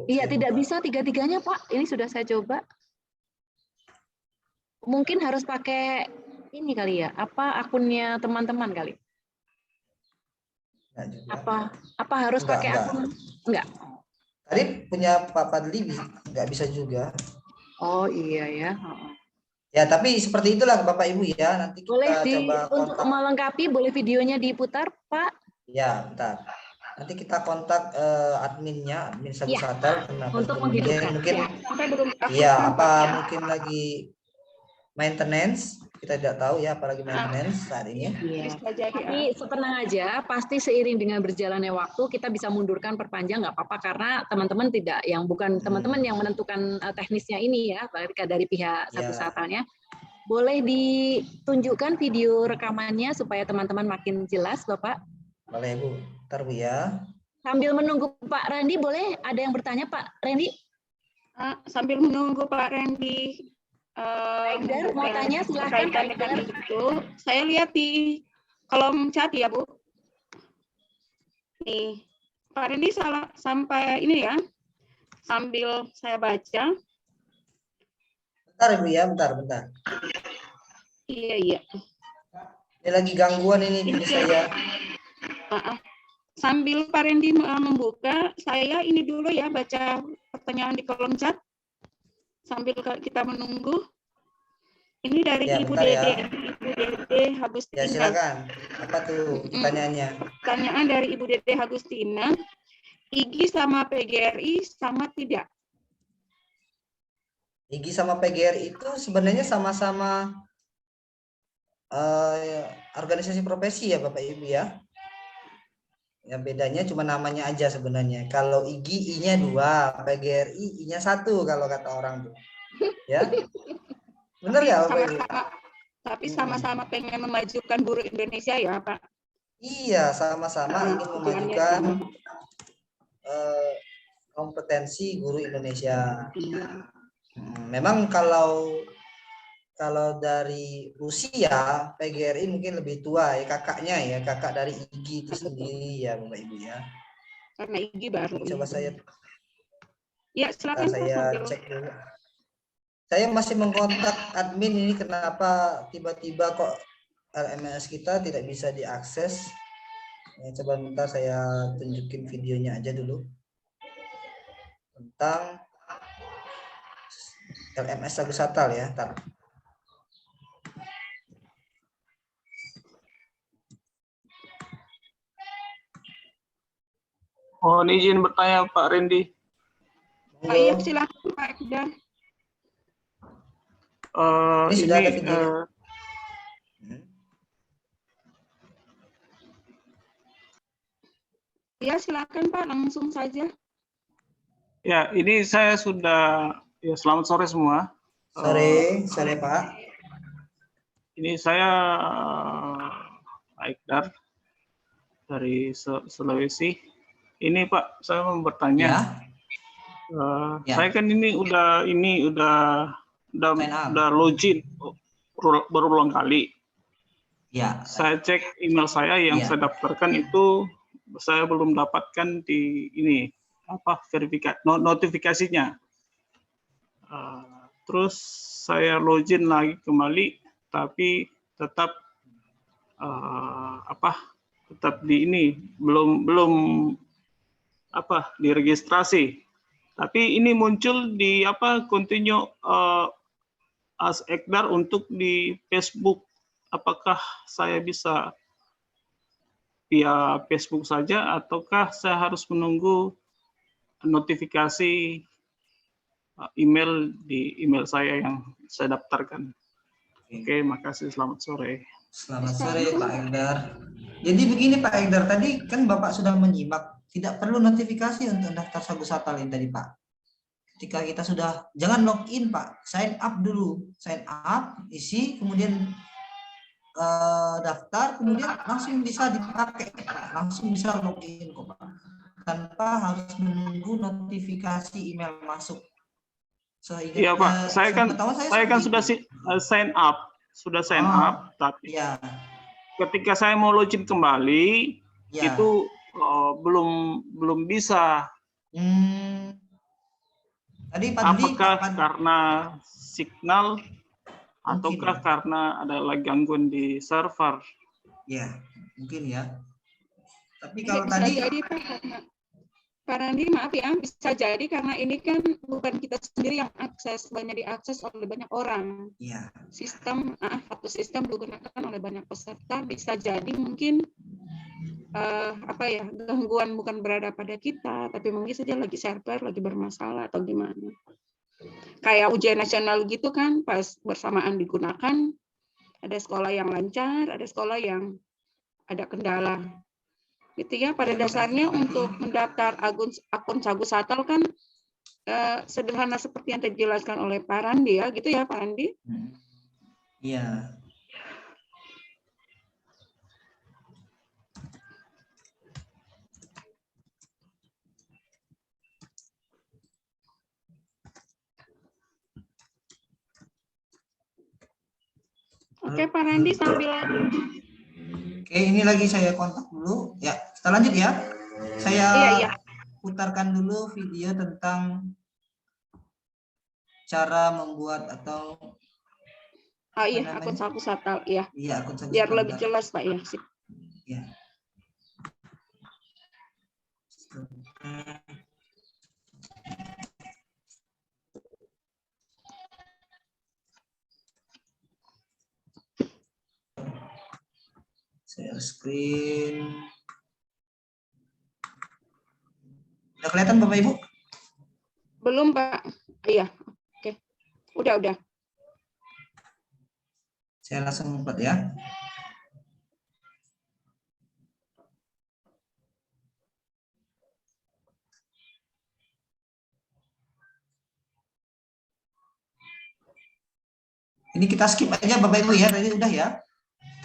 Iya, tidak bisa tiga-tiganya Pak. Ini sudah saya coba. Mungkin harus pakai ini kali ya, apa akunnya teman-teman kali? Apa harus pakai akun? Enggak. Tadi punya Pak Fadli nggak bisa juga. Oh iya ya. Ya, tapi seperti itulah Bapak Ibu ya. Nanti kita boleh coba untuk melengkapi, boleh videonya diputar, Pak? Ya, bentar. Nanti kita kontak adminnya, admin Sagusatal. Untuk menghidupkan. Mungkin, mungkin lagi maintenance. Kita tidak tahu ya, apalagi maintenance saat ini. Iya. Tapi tenang aja, pasti seiring dengan berjalannya waktu kita bisa mundurkan, perpanjang nggak apa-apa karena teman-teman teman-teman yang menentukan teknisnya ini ya, dari pihak Sagusatalnya. Boleh ditunjukkan video rekamannya supaya teman-teman makin jelas, Bapak? Boleh Bu, ntar Bu ya. Sambil menunggu Pak Randi, boleh ada yang bertanya Pak Randi? Sambil menunggu Pak Randy Egdar mau tanya, silahkan Pak berkaitan dengan Egdar. itu, saya lihat di kolom chat ya Bu. Nih, Pak Randy sampai ini ya, sambil saya baca. Bentar Ibu ya, bentar. Iya. Ini lagi gangguan ini di saya. Sambil Pak Randy membuka, saya ini dulu ya baca pertanyaan di kolom chat sambil kita menunggu. Ini dari Ya, Ibu bentar Dede, ya. Ibu Dede Agustina. Ya, silakan. Apa tuh pertanyaannya? Pertanyaan dari Ibu Dede Agustina, IGI sama PGRI sama tidak? IGI sama PGRI itu sebenarnya sama-sama organisasi profesi ya Bapak Ibu ya. Ya bedanya cuma namanya aja sebenarnya. Kalau IGI I-nya 2, PGRI I-nya 1 kalau kata orang tuh. Ya. Benar ya Bapak Ibu? Tapi sama-sama pengen memajukan buruh Indonesia ya Pak? Iya, sama-sama ingin memajukan kompetensi guru Indonesia. Memang kalau dari usia PGRI mungkin lebih tua ya, kakaknya ya, kakak dari IGI itu sendiri ya Bapak Ibu ya. Karena IGI baru. Coba saya silakan saya cek dulu. Saya masih mengkontak admin ini, kenapa tiba-tiba kok LMS kita tidak bisa diakses. Ya, coba bentar saya tunjukin videonya aja dulu tentang LMS Sagu Satal ya. Ntar. Mohon izin bertanya Pak Randy. Iya silakan Pak Egdar. Ini sudah ada videonya. Ya silakan Pak, langsung saja. Ya, ini saya sudah, ya selamat sore semua. Sore Pak. Ini saya Pak Egdar dari Sulawesi. Ini Pak, saya mau bertanya. Ya. Saya kan ini udah login berulang kali. Ya. Saya cek email saya yang saya daftarkan itu saya belum dapatkan di ini verifikasi notifikasinya. Terus saya login lagi kembali, tapi tetap tetap di ini belum diregistrasi. Tapi ini muncul di continue as Egdar untuk di Facebook. Apakah saya bisa via Facebook saja ataukah saya harus menunggu notifikasi email di email saya yang saya daftarkan? Oke, makasih. Selamat sore. Selamat sore Pak Egdar. Jadi begini Pak Egdar, tadi kan Bapak sudah menyimak, tidak perlu notifikasi untuk daftar Sagu Satal ini tadi Pak. Ketika kita sudah, jangan login Pak, sign up dulu, sign up, isi, kemudian daftar, kemudian langsung bisa dipakai Pak, langsung bisa login kok Pak, tanpa harus menunggu notifikasi email masuk. Iya Pak, saya kan sudah sign up, tapi ketika saya mau login kembali itu belum bisa. Apakah karena signal ataukah karena ada lagi gangguan di server? Ya, mungkin ya. Tapi kalau tadi jadi Pak Randi, maaf ya, bisa jadi karena ini kan bukan kita sendiri yang akses, banyak diakses oleh banyak orang. Iya. Satu sistem digunakan oleh banyak peserta, bisa jadi mungkin gangguan bukan berada pada kita, tapi mungkin saja lagi server lagi bermasalah atau gimana. Kayak ujian nasional gitu kan, pas bersamaan digunakan, ada sekolah yang lancar, ada sekolah yang ada kendala. Gitu ya, pada dasarnya untuk mendaftar akun Sagu Satal kan sederhana seperti yang dijelaskan oleh Pak Randi ya, gitu ya Pak Randi? Iya. Oke, Pak Randi sambil. Oke, ini lagi saya kontak dulu. Ya, kita lanjut ya. Saya putarkan dulu video tentang cara membuat atau akun saku satal, ya. Iya, akun saku biar satal. lebih jelas, Pak, ya. Ya. Share screen. Udah kelihatan Bapak Ibu? Belum, Pak. Iya. Oke. Udah. Saya langsung buat ya. Ini kita skip aja Bapak Ibu ya, tadi udah ya.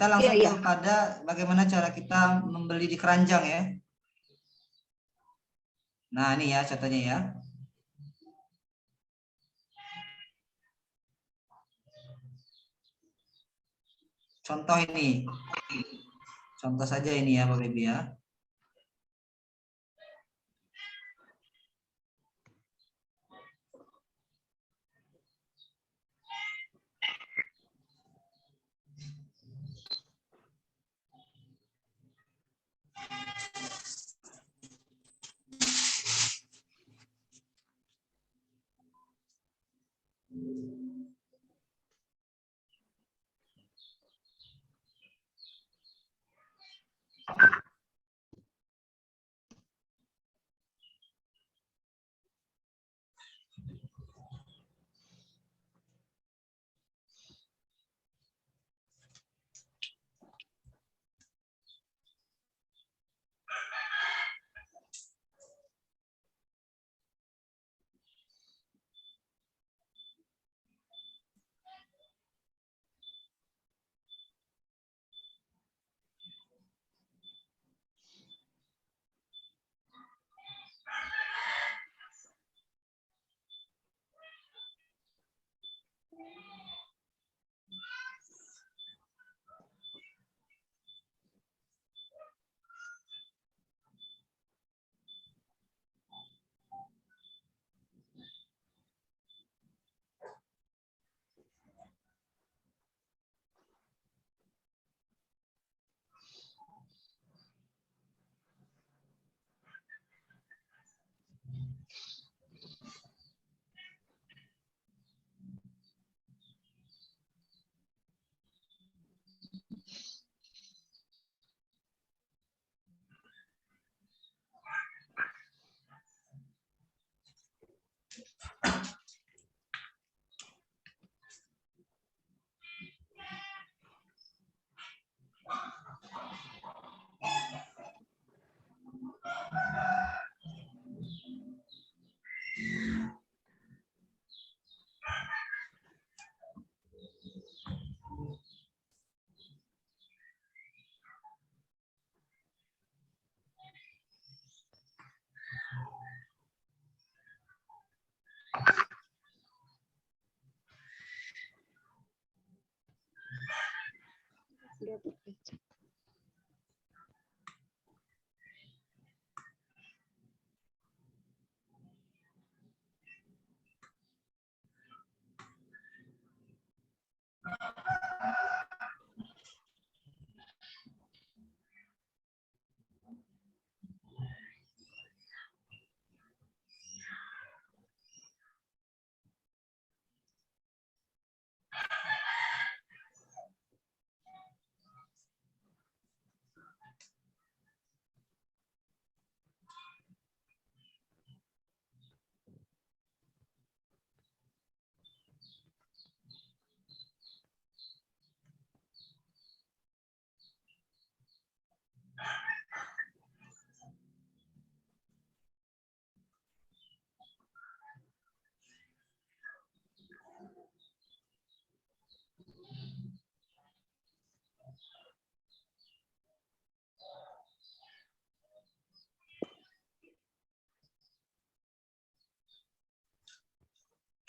Kita langsung kepada bagaimana cara kita membeli di keranjang ya. Nah, ini ya contohnya ya. Contoh ini. Contoh saja ini ya Bapak Ibu ya.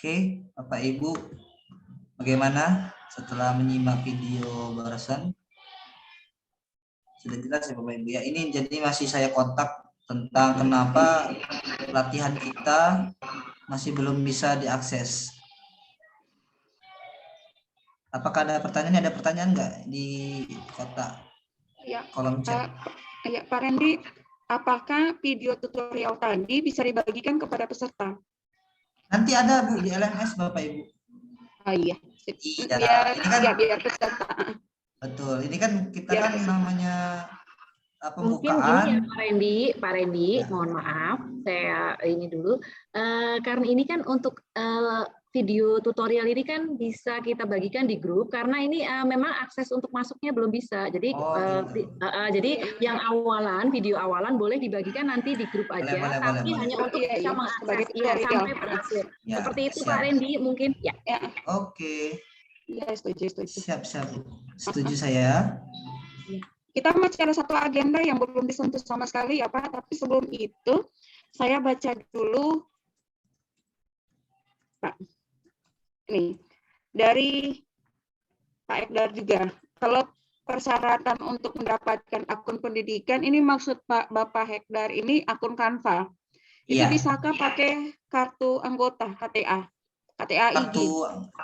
Oke, Bapak Ibu, bagaimana setelah menyimak video barusan sudah jelas ya Bapak Ibu ya. Ini jadi masih saya kontak tentang kenapa latihan kita masih belum bisa diakses. Apakah ada pertanyaan? Ada pertanyaan nggak di kotak Ya, kolom chat? ya, Pak Randy, apakah video tutorial tadi bisa dibagikan kepada peserta? Nanti ada Bu di LMS Bapak Ibu. Oh iya, Iya, ini kan ya, biar peserta. betul. Ini kan kita Biar kan peserta. namanya Mungkin gini pembukaan. ya Pak Randy, Ya. mohon maaf, saya ini dulu, karena ini kan untuk video tutorial ini kan bisa kita bagikan di grup, karena ini memang akses untuk masuknya belum bisa, jadi jadi yang awalan, video awalan boleh dibagikan nanti di grup aja, tapi hanya untuk bisa mengakses sampai berhasil. Ya, seperti itu siap. Pak Randy mungkin ya. Oke. Ya, setuju. Siap. Setuju saya. Kita masih ada satu agenda yang belum disentuh sama sekali ya Pak, tapi sebelum itu saya baca dulu Pak. Nih, dari Pak Ekdar juga. Kalau persyaratan untuk mendapatkan akun pendidikan, ini maksud Pak Bapak Hekdar ini akun Canva. Itu bisakah pakai kartu anggota KTA? KTA IG.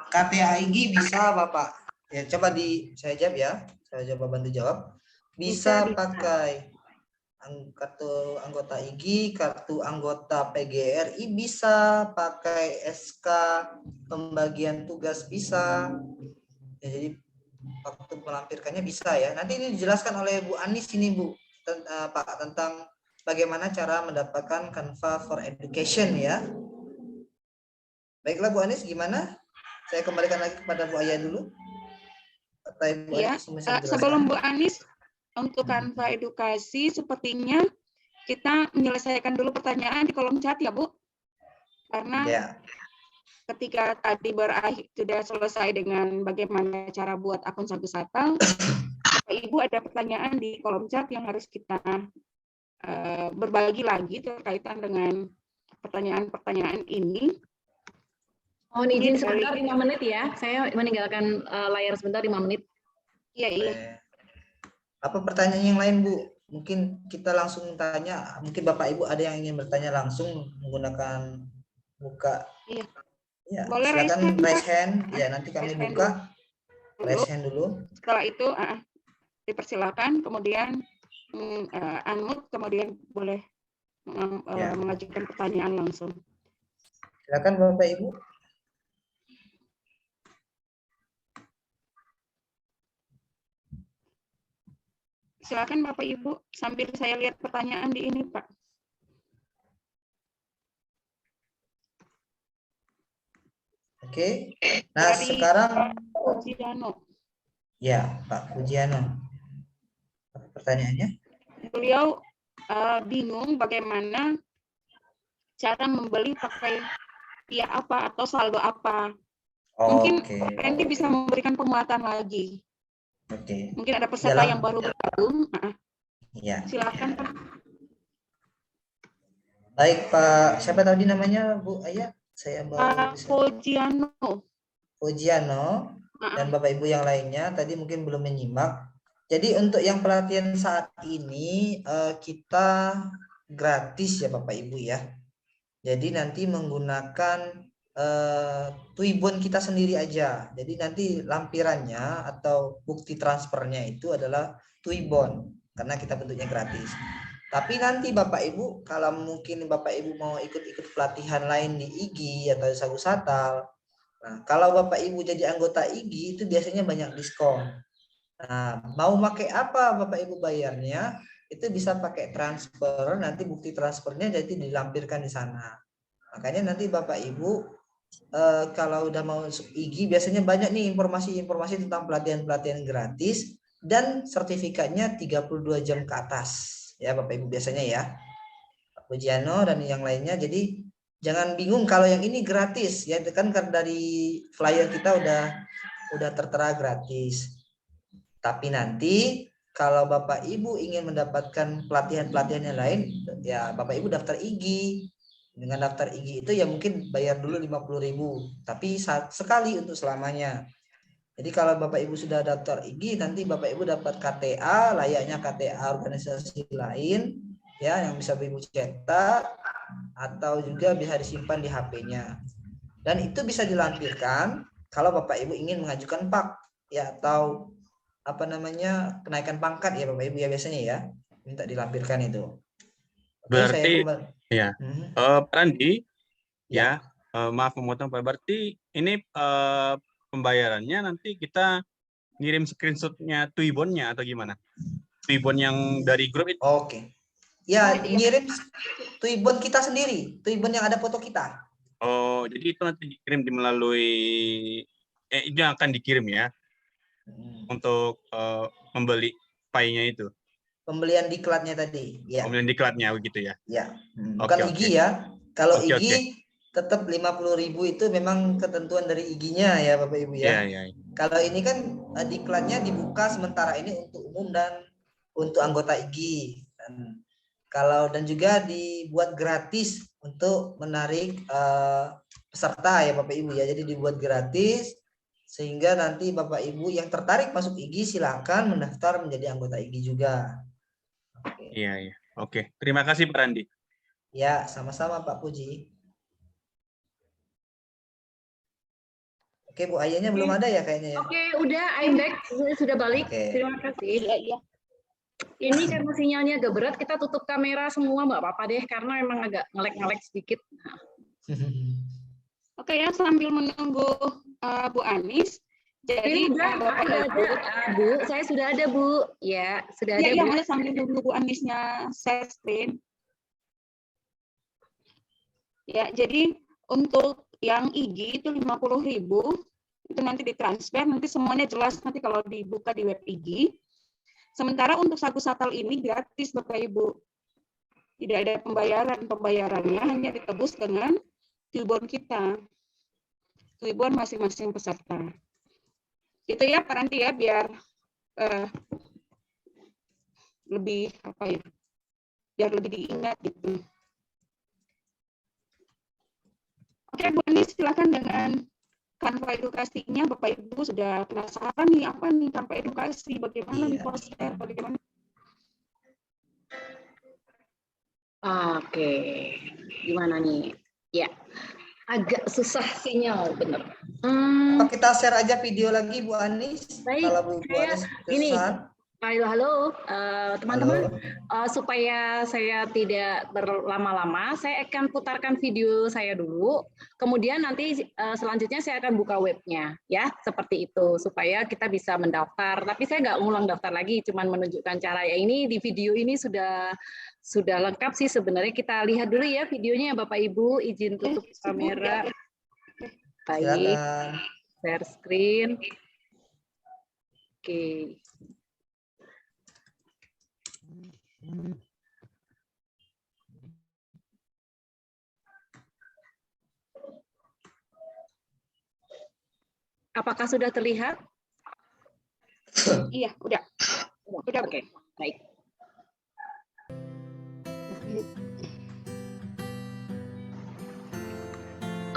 KTA IG bisa Bapak. Ya, coba saya jawab ya. Saya coba bantu jawab. Bisa pakai kartu anggota IG, kartu anggota PGRI bisa, pakai SK pembagian tugas bisa. Ya, jadi waktu melampirkannya bisa ya. Nanti ini dijelaskan oleh Bu Anis ini Bu, Pak, tentang bagaimana cara mendapatkan Canva for Education ya. Baiklah Bu Anis, gimana? Saya kembalikan lagi kepada Bu Aya dulu. Ya, sebelum Bu Anis, untuk Canva edukasi sepertinya kita menyelesaikan dulu pertanyaan di kolom chat ya Bu. Karena ketika tadi sudah selesai dengan bagaimana cara buat akun Sagu Satal, Ibu ada pertanyaan di kolom chat yang harus kita berbagi lagi terkaitan dengan pertanyaan-pertanyaan ini. Mohon izin sebentar 5 menit ya. Saya meninggalkan layar sebentar 5 menit. Iya. Apa pertanyaan yang lain Bu? Mungkin kita langsung tanya. Mungkin Bapak Ibu ada yang ingin bertanya langsung menggunakan buka. Iya. Ya, boleh silakan raise hand. Ya, nanti kami buka. Raise hand dulu. Setelah itu dipersilakan, kemudian unmute, kemudian boleh mengajukan pertanyaan langsung. Silakan Bapak Ibu. Silakan Bapak Ibu, sambil saya lihat pertanyaan di ini Pak. Oke. Nah, sekarang Pujiano. Ya, Pak Pujiano. Apa pertanyaannya? Beliau bingung bagaimana cara membeli pakai via apa atau saldo apa. Mungkin Randy bisa memberikan penguatan lagi. Mungkin ada peserta yang baru bergabung. Iya. Silakan Pak. Baik Pak, siapa tadi namanya Bu Aya? Saya baru Pujiano. Pujiano dan Bapak Ibu yang lainnya tadi mungkin belum menyimak. Jadi untuk yang pelatihan saat ini kita gratis ya Bapak Ibu ya. Jadi nanti menggunakan Tuibon kita sendiri aja. Jadi nanti lampirannya atau bukti transfernya itu adalah Tuibon karena kita bentuknya gratis. Tapi nanti Bapak Ibu kalau mungkin Bapak Ibu mau ikut-ikut pelatihan lain di IG atau Sagu Satal. Nah, kalau Bapak Ibu jadi anggota IG itu biasanya banyak diskon. Nah, mau pakai apa Bapak Ibu bayarnya? Itu bisa pakai transfer, nanti bukti transfernya jadi dilampirkan di sana. Makanya nanti Bapak Ibu kalau udah mau IG biasanya banyak nih informasi-informasi tentang pelatihan-pelatihan gratis dan sertifikatnya 32 jam ke atas ya Bapak Ibu biasanya ya. Pak Pujiano dan yang lainnya. Jadi jangan bingung kalau yang ini gratis ya, kan dari flyer kita udah tertera gratis. Tapi nanti kalau Bapak Ibu ingin mendapatkan pelatihan-pelatihan yang lain ya Bapak Ibu daftar IG. Dengan daftar IG itu ya mungkin bayar dulu 50.000, tapi sekali untuk selamanya. Jadi kalau Bapak Ibu sudah daftar IG, nanti Bapak Ibu dapat KTA, layaknya KTA organisasi lain, ya, yang bisa Ibu cetak atau juga bisa disimpan di HP-nya. Dan itu bisa dilampirkan kalau Bapak Ibu ingin mengajukan PAK, ya, atau apa namanya, kenaikan pangkat ya Bapak Ibu ya, biasanya ya, minta dilampirkan itu. Oke, Berarti, saya kembali. ya, Pak Andi, Ya. maaf memotong Pak. Berarti ini pembayarannya nanti kita ngirim screenshotnya Twibbonnya atau gimana? Twibbon yang dari grup itu? Oke. Ya, ngirim Twibbon kita sendiri, Twibbon yang ada foto kita. Oh, jadi itu nanti dikirim melalui itu yang akan dikirim ya untuk membeli file-nya itu. Pembelian diklatnya tadi, ya. Pembelian diklatnya begitu ya. Ya. Bukan IG ya. Kalau IG tetap 50.000 itu memang ketentuan dari IG-nya ya Bapak Ibu ya. Kalau ini kan diklatnya dibuka sementara ini untuk umum dan untuk anggota IG. Dan juga dibuat gratis untuk menarik peserta ya Bapak Ibu ya. Jadi dibuat gratis sehingga nanti Bapak Ibu yang tertarik masuk IG silakan mendaftar menjadi anggota IG juga. Iya. Oke. Terima kasih Pak Randi. Ya, sama-sama Pak Puji. Oke, Bu Ayahnya belum ada ya kayaknya ya. Oke, udah, I'm back. Sudah balik. Terima kasih. Iya. Ini karena sinyalnya agak berat, kita tutup kamera semua, Mbak apa-apa deh, karena emang agak ngelek-ngelek sedikit. Oke ya, sambil menunggu Bu Anis. Jadi Bu, saya sudah ada Bu. Ya, sudah ada Bu. Ya, sambil nunggu Bu Anisnya share screen. Ya, jadi untuk yang IG itu 50.000 itu nanti ditransfer, nanti semuanya jelas nanti kalau dibuka di web IG. Sementara untuk Sagu Satal ini gratis Bapak Ibu. Tidak ada pembayarannya hanya ditebus dengan Twibbon kita. Twibbon masing-masing peserta. Itu ya Pak Ranti ya, biar lebih biar lebih diingat gitu. Oke, Bu Anis, silakan dengan Canva edukasinya. Bapak Ibu sudah penasaran nih, apa nih Canva edukasi, bagaimana nih poster, bagaimana? Oke, gimana nih? Ya, agak susah sinyal, bener. Kita share aja video lagi Bu Anis. Baik, kalau Bu Anis gini. Halo, teman-teman. Supaya saya tidak berlama-lama, saya akan putarkan video saya dulu. Kemudian nanti selanjutnya saya akan buka webnya, ya, seperti itu, supaya kita bisa mendaftar. Tapi saya nggak ngulang daftar lagi, cuman menunjukkan cara. Ya, ini di video ini sudah lengkap sih sebenarnya. Kita lihat dulu ya videonya, Bapak Ibu. Izin tutup kamera. Baik, share screen. Oke. Apakah sudah terlihat? Iya, udah. Oke, baik.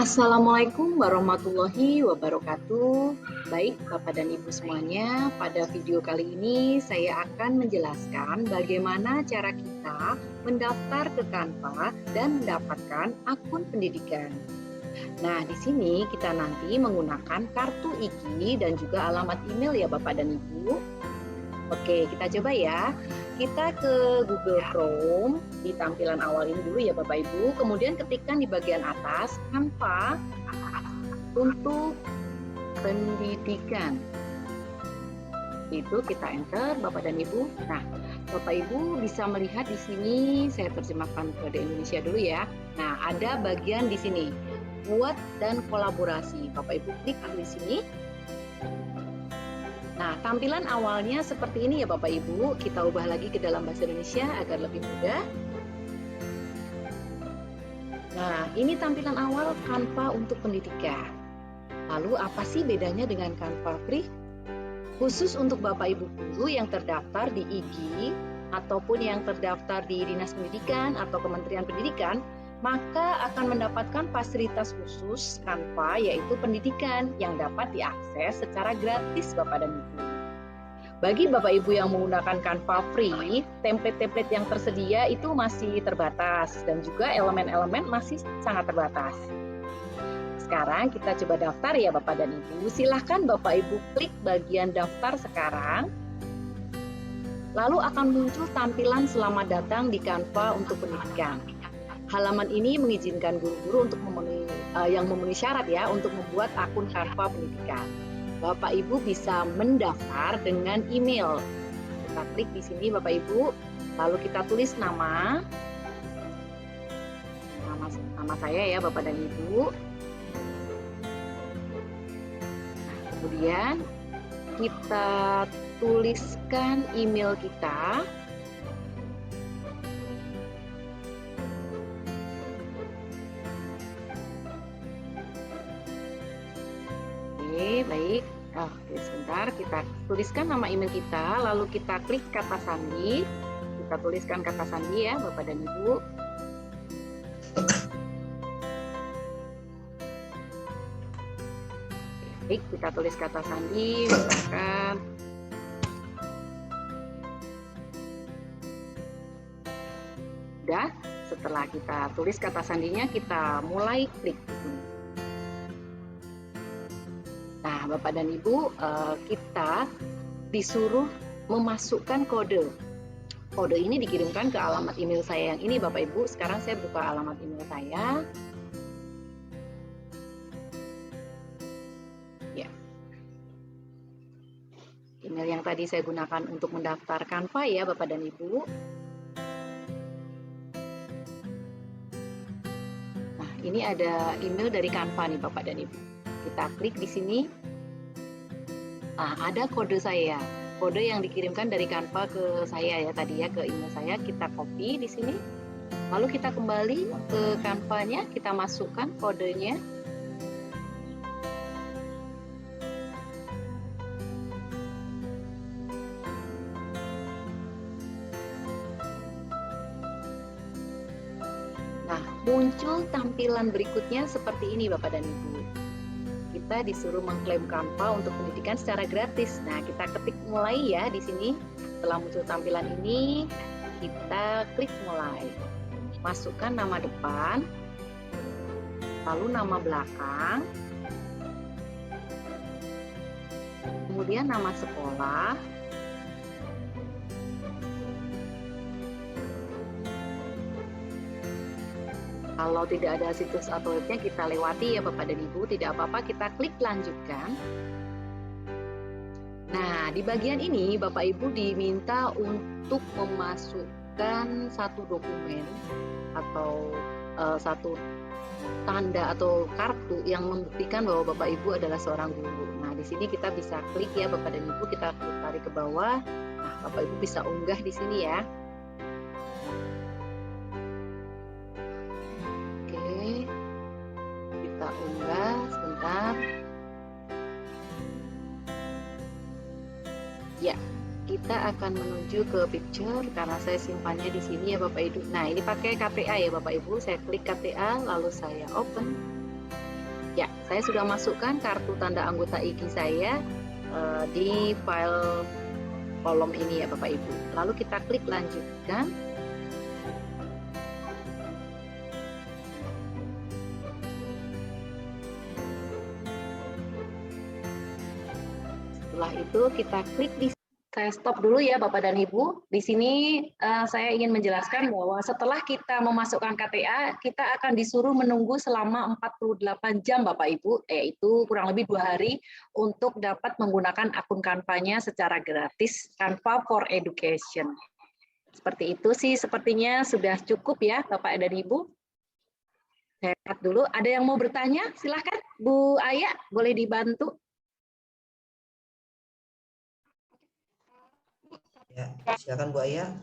Assalamualaikum warahmatullahi wabarakatuh. Baik, Bapak dan Ibu semuanya, pada video kali ini saya akan menjelaskan bagaimana cara kita mendaftar ke Canva dan mendapatkan akun pendidikan. Nah, di sini kita nanti menggunakan kartu IG dan juga alamat email ya Bapak dan Ibu. Oke, kita coba ya. Kita ke Google Chrome, di tampilan awal ini dulu ya Bapak Ibu. Kemudian ketikkan di bagian atas, Canva untuk pendidikan. Itu kita enter Bapak dan Ibu. Nah, Bapak Ibu bisa melihat di sini, saya terjemahkan ke Indonesia dulu ya. Nah, ada bagian di sini, buat dan kolaborasi. Bapak Ibu klik di sini. Nah, tampilan awalnya seperti ini ya Bapak Ibu. Kita ubah lagi ke dalam bahasa Indonesia agar lebih mudah. Nah, ini tampilan awal Canva untuk pendidikan. Lalu apa sih bedanya dengan Canva Free? Khusus untuk Bapak Ibu guru yang terdaftar di IG ataupun yang terdaftar di Dinas Pendidikan atau Kementerian Pendidikan, maka akan mendapatkan fasilitas khusus Canva, yaitu pendidikan yang dapat diakses secara gratis Bapak dan Ibu. Bagi Bapak Ibu yang menggunakan Canva free, template-template yang tersedia itu masih terbatas dan juga elemen-elemen masih sangat terbatas. Sekarang kita coba daftar ya Bapak dan Ibu. Silahkan Bapak Ibu klik bagian daftar sekarang. Lalu akan muncul tampilan selamat datang di Canva untuk pendidikan. Halaman ini mengizinkan guru-guru untuk yang memenuhi syarat ya untuk membuat akun Canva pendidikan. Bapak Ibu bisa mendaftar dengan email. Kita klik di sini Bapak Ibu, lalu kita tulis nama saya ya Bapak dan Ibu. Kemudian kita tuliskan email kita. Oke, baik. Oke, sebentar, kita tuliskan nama email kita, lalu kita klik kata sandi. Kita tuliskan kata sandi ya, Bapak dan Ibu. Baik, kita tulis kata sandi, misalkan. Udah, setelah kita tulis kata sandinya, kita mulai klik di sini. Nah, Bapak dan Ibu, kita disuruh memasukkan kode. Kode ini dikirimkan ke alamat email saya yang ini, Bapak Ibu. Sekarang saya buka alamat email saya. Ya. Email yang tadi saya gunakan untuk mendaftar Canva ya, Bapak dan Ibu. Nah, ini ada email dari Canva nih, Bapak dan Ibu. Kita klik di sini. Nah, ada kode saya. Kode yang dikirimkan dari Canva ke saya ya tadi ya, ke email saya. Kita copy di sini. Lalu kita kembali ke Canva-nya, kita masukkan kodenya. Nah, muncul tampilan berikutnya seperti ini Bapak dan Ibu. Kita disuruh mengklaim Canva untuk pendidikan secara gratis. Nah, kita ketik mulai ya di sini. Setelah muncul tampilan ini, kita klik mulai. Masukkan nama depan, lalu nama belakang, kemudian nama sekolah, kalau tidak ada situs atau webnya kita lewati ya Bapak dan Ibu, tidak apa-apa, kita klik lanjutkan. Nah, di bagian ini Bapak Ibu diminta untuk memasukkan satu dokumen atau satu tanda atau kartu yang membuktikan bahwa Bapak Ibu adalah seorang guru. Nah, di sini kita bisa klik ya Bapak dan Ibu, kita tarik ke bawah. Nah, Bapak Ibu bisa unggah di sini ya. Unggah sebentar. Ya, kita akan menuju ke picture karena saya simpannya di sini ya Bapak Ibu. Nah, ini pakai KTA ya Bapak Ibu. Saya klik KTA lalu saya open. Ya, saya sudah masukkan kartu tanda anggota IG saya di file kolom ini ya Bapak Ibu. Lalu kita klik lanjutkan. Setelah itu kita klik di saya stop dulu ya Bapak dan Ibu. Di sini saya ingin menjelaskan bahwa setelah kita memasukkan KTA, kita akan disuruh menunggu selama 48 jam Bapak Ibu, yaitu kurang lebih 2 hari untuk dapat menggunakan akun Canva-nya secara gratis, Canva for Education. Seperti itu sih, sepertinya sudah cukup ya Bapak dan Ibu. Saya cut dulu. Ada yang mau bertanya? Silahkan Bu Aya, boleh dibantu. Ya, silakan Bu Aya.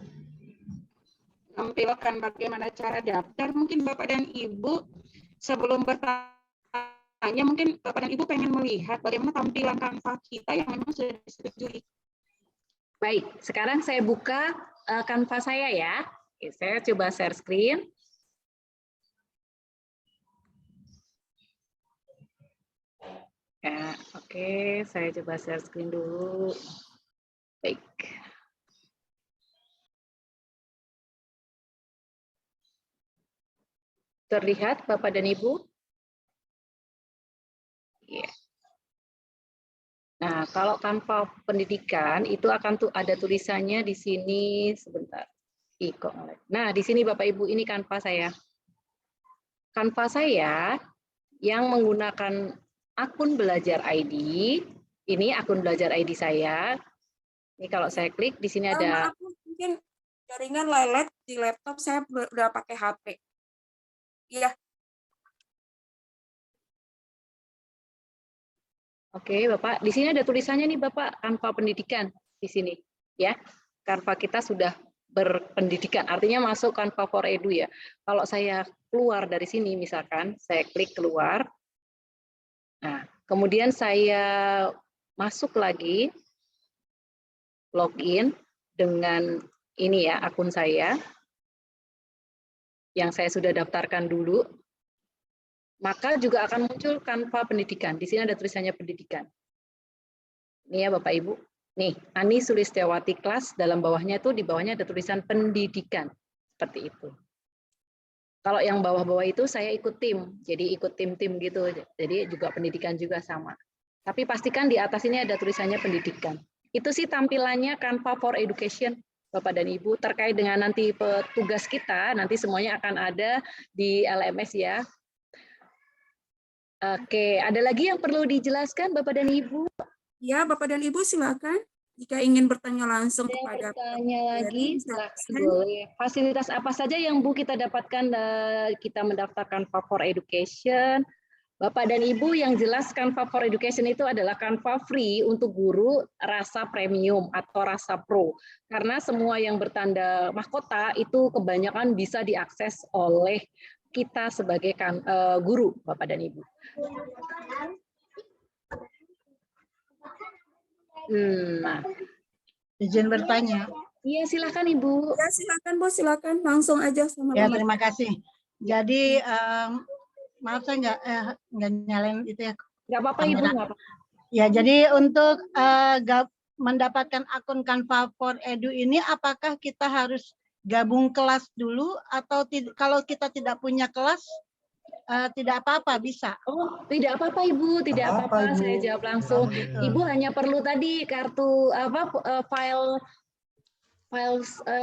Menampilkan bagaimana cara daftar. Mungkin Bapak dan Ibu sebelum bertanya, mungkin Bapak dan Ibu pengen melihat bagaimana tampilan Canva kita yang memang sudah disetujui. Baik, sekarang saya buka Canva saya ya. Oke, saya coba share screen. Ya, oke, saya coba share screen dulu. Baik. Terlihat Bapak dan Ibu? Iya. Nah, kalau tanpa pendidikan itu akan ada tulisannya di sini sebentar. Nah, di sini Bapak Ibu ini Canva saya. Canva saya yang menggunakan akun belajar ID. Ini akun belajar ID saya. Ini kalau saya klik di sini ada. Maaf, mungkin jaringan lelet di laptop, saya udah pakai HP. Iya. Oke, Bapak. Di sini ada tulisannya nih, Bapak, Canva pendidikan di sini, ya. Canva kita sudah berpendidikan, artinya masuk Canva for Edu ya. Kalau saya keluar dari sini, misalkan saya klik keluar. Nah, kemudian saya masuk lagi, login dengan ini ya, akun saya yang saya sudah daftarkan dulu. Maka juga akan muncul Canva pendidikan. Di sini ada tulisannya pendidikan. Ini ya Bapak Ibu. Nih, Ani Sulistiawati kelas, dalam bawahnya itu, di bawahnya ada tulisan pendidikan. Seperti itu. Kalau yang bawah-bawah itu saya ikut tim. Jadi ikut tim-tim gitu. Jadi juga pendidikan juga sama. Tapi pastikan di atas ini ada tulisannya pendidikan. Itu sih tampilannya Canva for Education, Bapak dan Ibu. Terkait dengan nanti petugas kita, nanti semuanya akan ada di LMS ya. Oke, ada lagi yang perlu dijelaskan Bapak dan Ibu? Ya, Bapak dan Ibu silakan. Jika ingin bertanya langsung kepada bertanya lagi, silakan boleh. Fasilitas apa saja yang Bu kita dapatkan kita mendaftarkan Canva for Education? Bapak dan Ibu, yang jelas Canva for Education itu adalah Canva free untuk guru rasa premium atau rasa pro. Karena semua yang bertanda mahkota itu kebanyakan bisa diakses oleh kita sebagai guru, Bapak dan Ibu. Nah, izin bertanya. Iya, silakan Ibu. Ya, silakan Bu, silakan langsung aja sama Ya, terima kasih. Jadi maaf saya nggak nyalain itu ya. Nggak apa-apa Ibu. Ya, jadi untuk mendapatkan akun Canva for Edu ini, apakah kita harus gabung kelas dulu atau kalau kita tidak punya kelas tidak apa-apa, bisa? Oh, tidak apa-apa Ibu, tidak apa-apa. Saya jawab langsung. Ibu hanya perlu tadi kartu file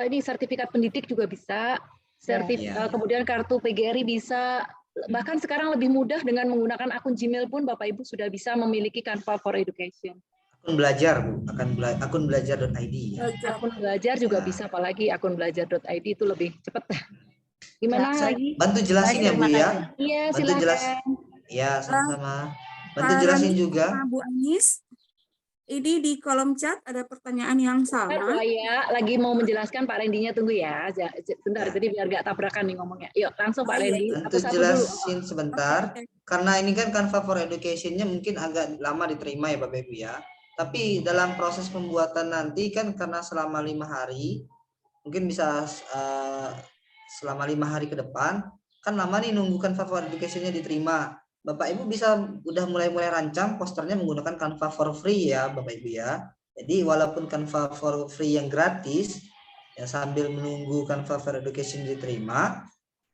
ini sertifikat pendidik juga bisa, kemudian kartu PGRI bisa. Bahkan sekarang lebih mudah dengan menggunakan akun Gmail pun Bapak Ibu sudah bisa memiliki Canva for Education. Akun belajar, Bu, akun belajar.id. Akun belajar juga bisa, apalagi akun belajar.id itu lebih cepat. Gimana lagi? Bantu jelasin ya Bu ya. Iya, silakan. Jelasin. Ya, sama-sama. Bantu jelasin juga. Bu Anis, ini di kolom chat ada pertanyaan yang sama. Saya lagi mau menjelaskan, Pak Rendinya tunggu ya. Sebentar, jadi biar nggak tabrakan nih ngomongnya. Yuk, langsung Pak Rendi. Bantu jelasin sebentar. Karena ini kan Canva for Education-nya mungkin agak lama diterima ya Bapak Ibu ya. Tapi dalam proses pembuatan nanti kan karena selama 5 hari, mungkin bisa selama 5 hari ke depan, kan lama nih nunggu Canva for Education-nya diterima. Bapak Ibu bisa udah mulai rancang posternya menggunakan Canva for free ya Bapak Ibu ya. Jadi walaupun Canva for free yang gratis, ya sambil menunggu Canva for Education diterima,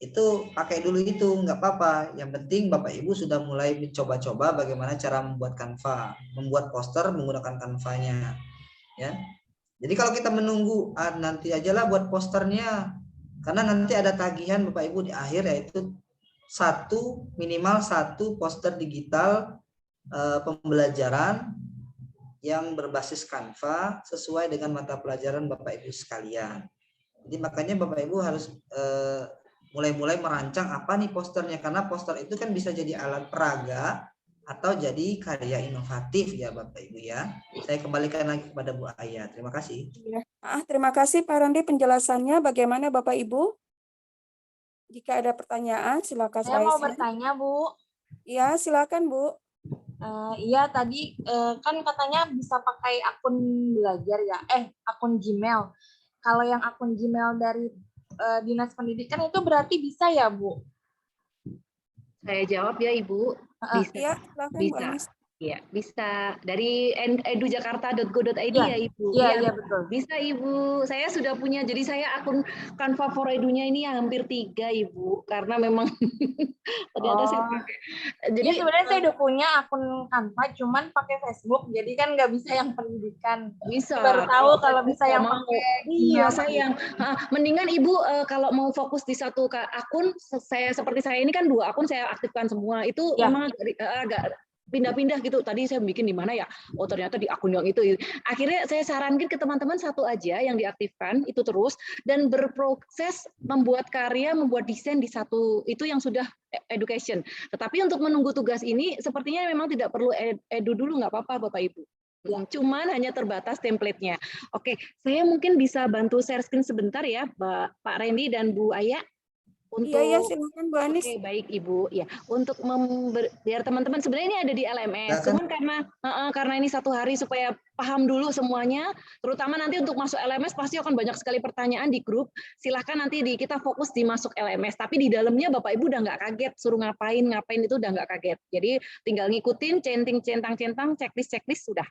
itu pakai dulu itu, nggak apa-apa. Yang penting Bapak Ibu sudah mulai mencoba-coba bagaimana cara membuat Canva, membuat poster menggunakan Canva-nya. Ya. Jadi kalau kita menunggu nanti ajalah buat posternya, karena nanti ada tagihan Bapak Ibu di akhir, yaitu minimal satu poster digital pembelajaran yang berbasis Canva sesuai dengan mata pelajaran Bapak Ibu sekalian. Jadi makanya Bapak Ibu harus mulai merancang apa nih posternya, karena poster itu kan bisa jadi alat peraga atau jadi karya inovatif ya Bapak Ibu ya. Saya kembalikan lagi kepada Bu Aya. Terima kasih. Terima kasih Pak Randi penjelasannya. Bagaimana Bapak Ibu? Jika ada pertanyaan silakan. Saya mau bertanya Bu. Ya, silakan Bu. Iya tadi kan katanya bisa pakai akun belajar ya, akun Gmail. Kalau yang akun Gmail dari Dinas Pendidikan itu berarti bisa ya Bu? Saya jawab ya Ibu. Bisa. Ya, silakan, bisa. Iya, bisa dari edujakarta.go.id ya Ibu. Iya, betul. Bisa Ibu. Saya sudah punya, jadi saya akun Canva for Edu-nya ini hampir 3 Ibu, karena memang ternyata saya pakai. Jadi sebenarnya saya udah punya akun Canva, cuman pakai Facebook, jadi kan nggak bisa yang pendidikan. Bisa. Baru tahu kalau bisa yang pakai. Iya, sayang. Mendingan Ibu kalau mau fokus di satu akun, seperti saya ini kan 2 akun saya aktifkan semua. Itu memang agak pindah-pindah gitu. Tadi saya bikin di mana ya? Oh, ternyata di akun yang itu. Akhirnya saya sarankan ke teman-teman satu aja yang diaktifkan itu terus dan berproses membuat karya, membuat desain di satu itu yang sudah education. Tetapi untuk menunggu tugas ini sepertinya memang tidak perlu edu dulu, nggak apa-apa Bapak Ibu. Cuman hanya terbatas template-nya. Oke, saya mungkin bisa bantu share screen sebentar ya, Pak Randy dan Bu Aya. Iya, silakan Bu Anis. Oke, baik Ibu. Ya, untuk biar teman-teman sebenarnya ini ada di LMS. Cuman karena ini 1 hari supaya paham dulu semuanya, terutama nanti untuk masuk LMS pasti akan banyak sekali pertanyaan di grup. Silahkan nanti kita fokus di masuk LMS. Tapi di dalamnya Bapak Ibu udah nggak kaget, suruh ngapain itu udah nggak kaget. Jadi tinggal ngikutin, centang-centang, checklist sudah.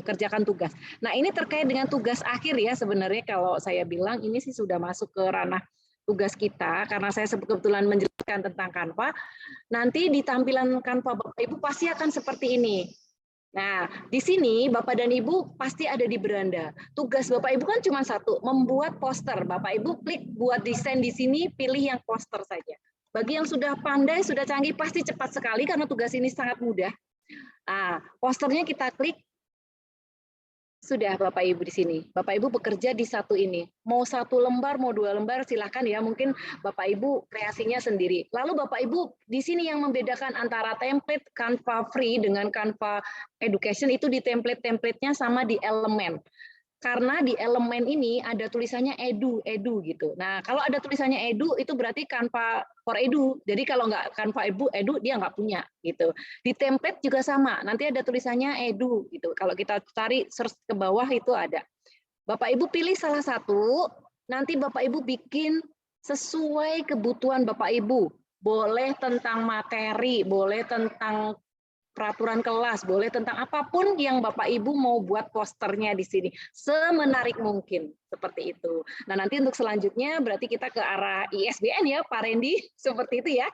Kerjakan tugas. Nah, ini terkait dengan tugas akhir ya sebenarnya kalau saya bilang ini sih sudah masuk ke ranah tugas kita, karena saya kebetulan menjelaskan tentang Canva, nanti di tampilan Canva Bapak Ibu pasti akan seperti ini. Nah, di sini Bapak dan Ibu pasti ada di beranda. Tugas Bapak Ibu kan cuma satu, membuat poster. Bapak Ibu klik buat desain di sini, pilih yang poster saja. Bagi yang sudah pandai, sudah canggih, pasti cepat sekali karena tugas ini sangat mudah. Nah, posternya kita klik, sudah Bapak Ibu di sini. Bapak Ibu bekerja di satu ini. Mau 1 lembar, mau 2 lembar, silahkan ya. Mungkin Bapak Ibu kreasinya sendiri. Lalu Bapak Ibu di sini yang membedakan antara template Canva free dengan Canva education itu di template-templatenya sama di elemen. Karena di elemen ini ada tulisannya edu gitu. Nah, kalau ada tulisannya edu itu berarti Canva for edu. Jadi kalau nggak Canva edu dia nggak punya gitu. Di template juga sama. Nanti ada tulisannya edu gitu. Kalau kita cari search ke bawah itu ada. Bapak Ibu pilih salah satu. Nanti Bapak Ibu bikin sesuai kebutuhan Bapak Ibu. Boleh tentang materi, boleh tentang peraturan kelas, boleh tentang apapun yang Bapak Ibu mau buat posternya di sini. Semenarik mungkin, seperti itu. Nah, nanti untuk selanjutnya berarti kita ke arah ISBN ya, Pak Randy, seperti itu ya.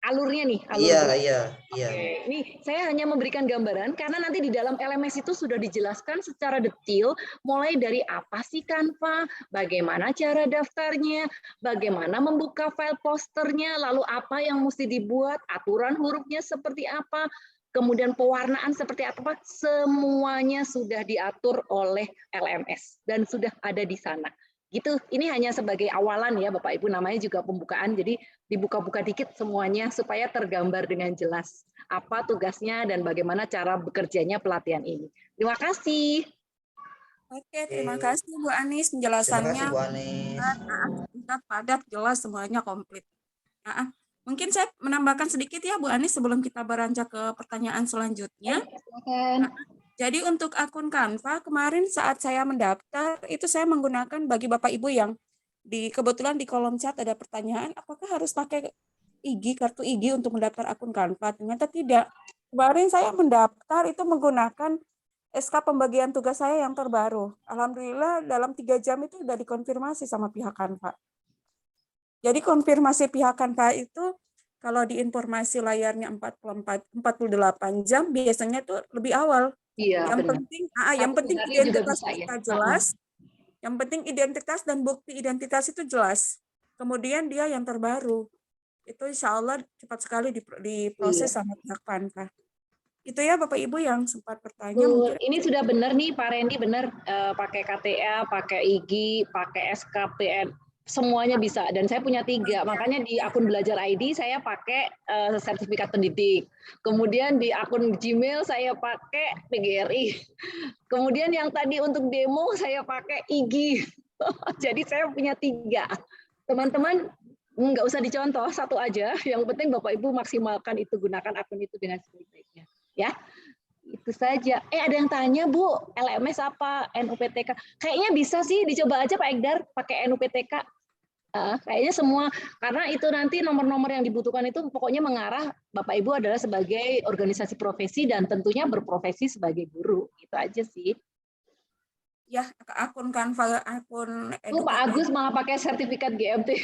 Alurnya nih. Iya. Oke, ini saya hanya memberikan gambaran, karena nanti di dalam LMS itu sudah dijelaskan secara detail, mulai dari apa sih Canva, bagaimana cara daftarnya, bagaimana membuka file posternya, lalu apa yang mesti dibuat, aturan hurufnya seperti apa, kemudian pewarnaan seperti apa, semuanya sudah diatur oleh LMS dan sudah ada di sana. Gitu, ini hanya sebagai awalan ya Bapak Ibu, namanya juga pembukaan, jadi dibuka-buka dikit semuanya supaya tergambar dengan jelas apa tugasnya dan bagaimana cara bekerjanya pelatihan ini. Terima kasih. Oke, terima kasih Bu Anis penjelasannya. Terima kasih Bu Anis. Singkat, padat, jelas, semuanya komplit. Nah, mungkin saya menambahkan sedikit ya Bu Anis sebelum kita beranjak ke pertanyaan selanjutnya. Nah, jadi untuk akun Canva kemarin saat saya mendaftar itu saya menggunakan bagi Bapak Ibu yang kebetulan di kolom chat ada pertanyaan apakah harus pakai kartu IG untuk mendaftar akun Canva. Ternyata tidak. Kemarin saya mendaftar itu menggunakan SK pembagian tugas saya yang terbaru. Alhamdulillah dalam 3 jam itu sudah dikonfirmasi sama pihak Canva. Jadi konfirmasi pihak Canva itu kalau di informasi layarnya 48 jam biasanya itu lebih awal. Iya, yang penting identitas kita jelas. Yang penting identitas dan bukti identitas itu jelas. Kemudian dia yang terbaru. Itu insya Allah cepat sekali diproses sama pihak Canva. Itu ya Bapak Ibu yang sempat bertanya. Ini sudah benar nih Pak Randy, benar pakai KTA, pakai IG, pakai SKPN. Semuanya bisa, dan saya punya 3, makanya di akun Belajar ID saya pakai sertifikat pendidik, kemudian di akun Gmail saya pakai PGRI, kemudian yang tadi untuk demo saya pakai IG, jadi saya punya 3. Teman-teman nggak usah dicontoh, 1 aja, yang penting Bapak Ibu maksimalkan itu, gunakan akun itu dengan sebaik-baiknya, ya. Itu saja. Ada yang tanya Bu, LMS apa, NUPTK? Kayaknya bisa sih, dicoba aja Pak Egdar pakai NUPTK. Kayaknya semua, karena itu nanti nomor-nomor yang dibutuhkan itu pokoknya mengarah Bapak Ibu adalah sebagai organisasi profesi dan tentunya berprofesi sebagai guru. Itu aja sih. Ya, akun Canva, akun Pak Agus malah pakai sertifikat GMT.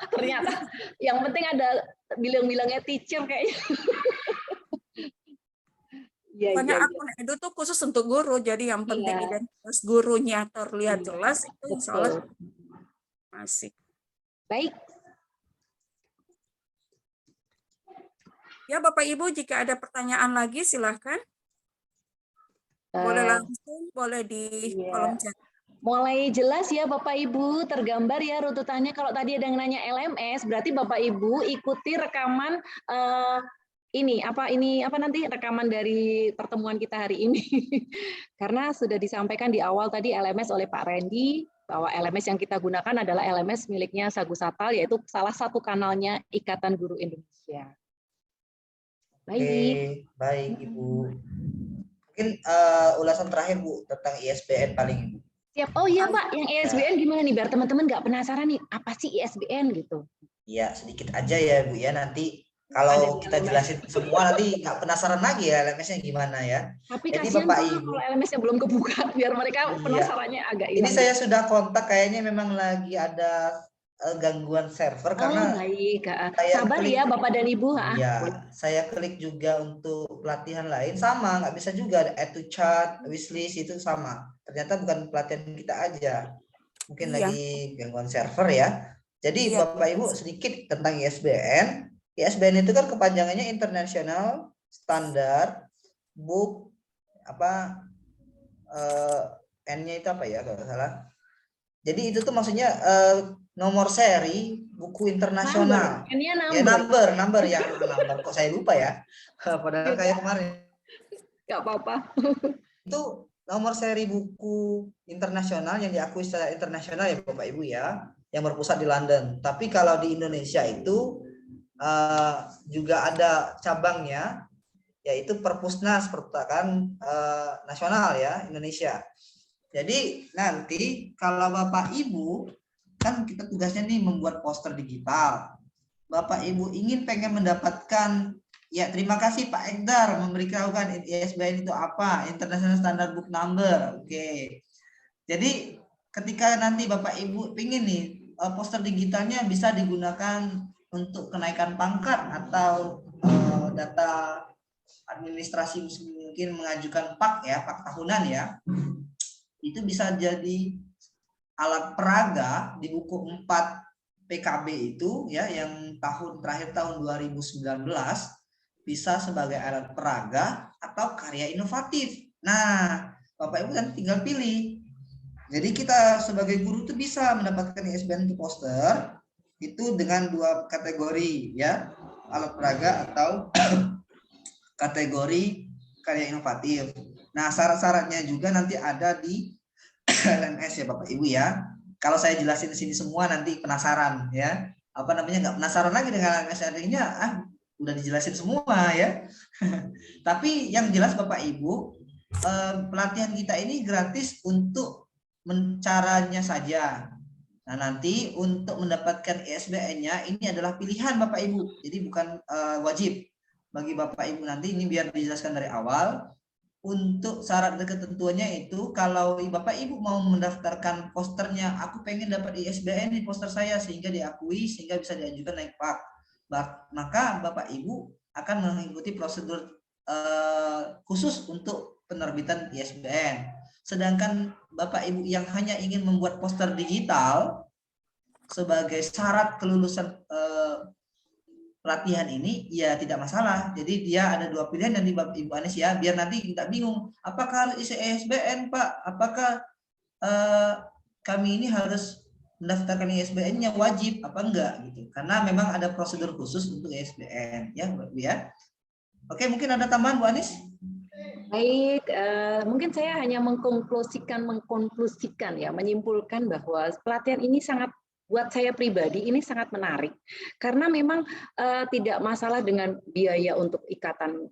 Ternyata yang penting ada bilang-bilangnya teacher kayaknya. Pokoknya akun Edu tuh khusus untuk guru, jadi yang penting identitas gurunya terlihat jelas, itu insya Allah masih. Baik. Ya Bapak Ibu, jika ada pertanyaan lagi silahkan. Boleh langsung, boleh di kolom chat. Mulai jelas ya Bapak Ibu, tergambar ya runtutannya. Kalau tadi ada yang nanya LMS, berarti Bapak Ibu ikuti rekaman nanti rekaman dari pertemuan kita hari ini. Karena sudah disampaikan di awal tadi LMS oleh Pak Randy, bahwa LMS yang kita gunakan adalah LMS miliknya Sagu Satal, yaitu salah satu kanalnya Ikatan Guru Indonesia. Baik, baik Ibu. Mungkin ulasan terakhir Bu tentang ISBN paling Ibu. Siap. Oh iya Pak, yang ISBN gimana nih biar teman-teman nggak penasaran nih apa sih ISBN gitu? Iya sedikit aja ya Bu ya, nanti kalau kita jelasin semua nanti nggak penasaran lagi ya LMS-nya gimana ya. Tapi jadi kasihan Bapak Ibu kalau LMS-nya belum kebuka biar mereka penasarannya agak hilang. Ini saya sudah kontak, kayaknya memang lagi ada gangguan server karena baik. Sabar ya Bapak dan Ibu. Iya, saya klik juga untuk pelatihan lain sama, nggak bisa juga add to chat, wishlist itu sama. Ternyata bukan pelatihan kita aja, mungkin lagi gangguan server ya. Jadi Bapak Ibu sedikit tentang ISBN. ISBN itu kan kepanjangannya International Standard Book N-nya itu apa ya kalau salah. Jadi itu tuh maksudnya nomor seri buku internasional. Number kok saya lupa ya. Padahal kayak kemarin. Gak apa-apa. Itu nomor seri buku internasional yang diakui secara internasional ya Bapak Ibu ya, yang berpusat di London. Tapi kalau di Indonesia itu juga ada cabangnya, yaitu Perpusnas, Perpustakaan Nasional ya Indonesia. Jadi nanti kalau Bapak Ibu kan kita tugasnya nih membuat poster digital. Bapak Ibu pengen mendapatkan, ya terima kasih Pak Ekdar memberitahukan ISBN itu apa, International Standard Book Number. Oke. Jadi ketika nanti Bapak Ibu pengen nih poster digitalnya bisa digunakan untuk kenaikan pangkat atau data administrasi mungkin mengajukan PAK tahunan ya. Itu bisa jadi alat peraga di buku 4 PKB itu ya, yang terakhir tahun 2019 bisa sebagai alat peraga atau karya inovatif. Nah, Bapak Ibu kan tinggal pilih. Jadi kita sebagai guru tuh bisa mendapatkan ISBN untuk poster itu dengan 2 kategori ya, alat peraga atau kategori karya inovatif. Nah, syarat-syaratnya juga nanti ada di LMS ya Bapak Ibu ya. Kalau saya jelasin di sini semua nanti penasaran ya. Nggak penasaran lagi dengan LMS, artinya udah dijelasin semua ya. Tapi yang jelas Bapak Ibu, pelatihan kita ini gratis untuk caranya saja. Nah, nanti untuk mendapatkan ISBN-nya ini adalah pilihan Bapak Ibu. Jadi bukan wajib bagi Bapak Ibu. Nanti ini biar dijelaskan dari awal. Untuk syarat dan ketentuannya itu, kalau Bapak Ibu mau mendaftarkan posternya, aku pengen dapat ISBN di poster saya sehingga diakui, sehingga bisa diajukan naik PAK, maka Bapak Ibu akan mengikuti prosedur khusus untuk penerbitan ISBN. Sedangkan Bapak Ibu yang hanya ingin membuat poster digital sebagai syarat kelulusan pelatihan ini, ya tidak masalah. Jadi dia ada 2 pilihan dan Bapak Ibu Anis ya, biar nanti tidak bingung apakah harus isi ISBN Pak, apakah kami ini harus mendaftarkan ISBN-nya wajib apa enggak gitu, karena memang ada prosedur khusus untuk ISBN ya Bu ya. Oke, mungkin ada tambahan Bu Anis? Baik, mungkin saya hanya mengkonklusikan ya, menyimpulkan bahwa pelatihan ini buat saya pribadi ini sangat menarik karena memang tidak masalah dengan biaya untuk ikatan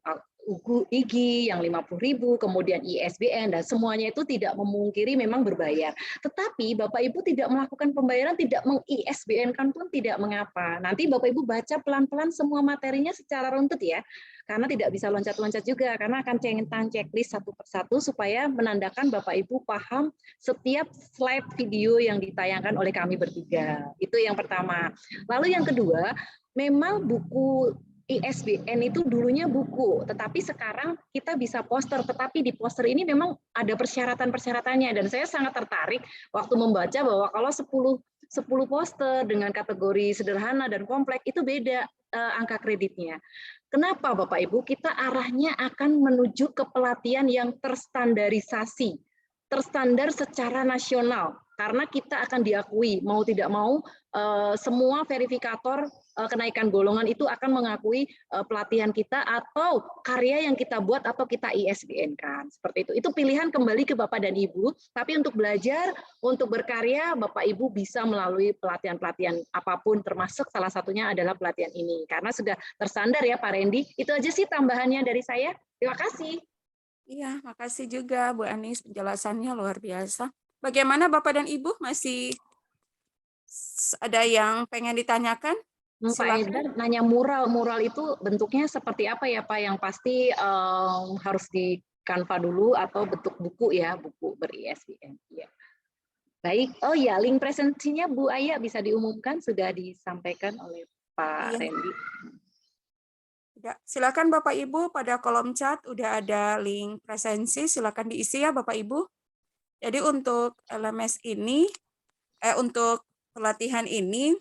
IG yang 50.000, kemudian ISBN, dan semuanya itu tidak memungkiri memang berbayar. Tetapi Bapak Ibu tidak melakukan pembayaran, tidak meng-ISBN-kan pun tidak mengapa. Nanti Bapak Ibu baca pelan-pelan semua materinya secara runtut ya, karena tidak bisa loncat-loncat juga, karena akan centang checklist satu persatu supaya menandakan Bapak Ibu paham setiap slide video yang ditayangkan oleh kami bertiga. Itu yang pertama. Lalu yang kedua, memang buku ISBN itu dulunya buku, tetapi sekarang kita bisa poster, tetapi di poster ini memang ada persyaratan-persyaratannya, dan saya sangat tertarik waktu membaca bahwa kalau 10 poster dengan kategori sederhana dan kompleks itu beda angka kreditnya. Kenapa Bapak Ibu? Kita arahnya akan menuju ke pelatihan yang terstandarisasi, terstandar secara nasional, karena kita akan diakui, mau tidak mau semua verifikator kenaikan golongan itu akan mengakui pelatihan kita atau karya yang kita buat atau kita ISBN-kan. Seperti itu. Itu pilihan kembali ke Bapak dan Ibu, tapi untuk belajar, untuk berkarya, Bapak Ibu bisa melalui pelatihan-pelatihan apapun, termasuk salah satunya adalah pelatihan ini. Karena sudah terstandar ya Pak Randy. Itu aja sih tambahannya dari saya. Terima kasih. Iya, makasih juga Bu Anis, penjelasannya luar biasa. Bagaimana Bapak dan Ibu, masih ada yang pengen ditanyakan? Pak Edar nanya mural itu bentuknya seperti apa ya Pak? Yang pasti harus di Canva dulu atau bentuk buku ya, buku ber-ISBN. Ya. Baik, oh ya, link presentasinya Bu Aya bisa diumumkan, sudah disampaikan oleh Pak Randy. Silakan Bapak Ibu, pada kolom chat udah ada link presensi, silakan diisi ya Bapak Ibu. Jadi untuk LMS ini, untuk pelatihan ini,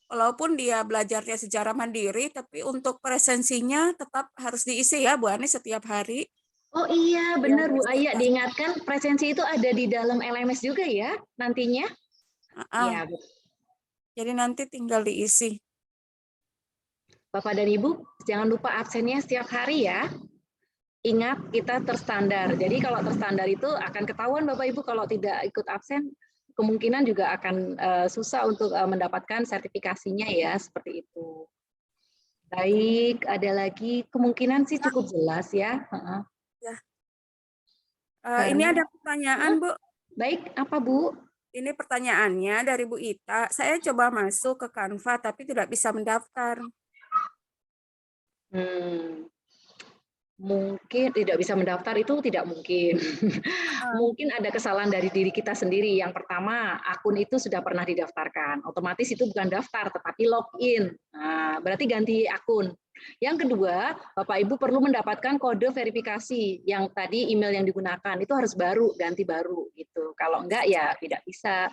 walaupun dia belajarnya secara mandiri, tapi untuk presensinya tetap harus diisi ya Bu Ani setiap hari. Oh iya, benar Bu Aya, diingatkan presensi itu ada di dalam LMS juga ya nantinya. Ya, jadi nanti tinggal diisi. Bapak dan Ibu, jangan lupa absennya setiap hari ya. Ingat, kita terstandar. Jadi kalau terstandar itu akan ketahuan Bapak Ibu, kalau tidak ikut absen, kemungkinan juga akan susah untuk mendapatkan sertifikasinya ya, seperti itu. Baik, ada lagi, kemungkinan sih cukup jelas ya. Ya. Ini ada pertanyaan Bu. Baik, apa Bu? Ini pertanyaannya dari Bu Ita. Saya coba masuk ke Canva tapi tidak bisa mendaftar. Mungkin tidak bisa mendaftar itu tidak mungkin. Mungkin ada kesalahan dari diri kita sendiri. Yang pertama, akun itu sudah pernah didaftarkan. Otomatis itu bukan daftar, tetapi login. Nah, berarti ganti akun. Yang kedua, Bapak Ibu perlu mendapatkan kode verifikasi yang tadi email yang digunakan. Itu harus baru, ganti baru gitu. Kalau enggak ya tidak bisa.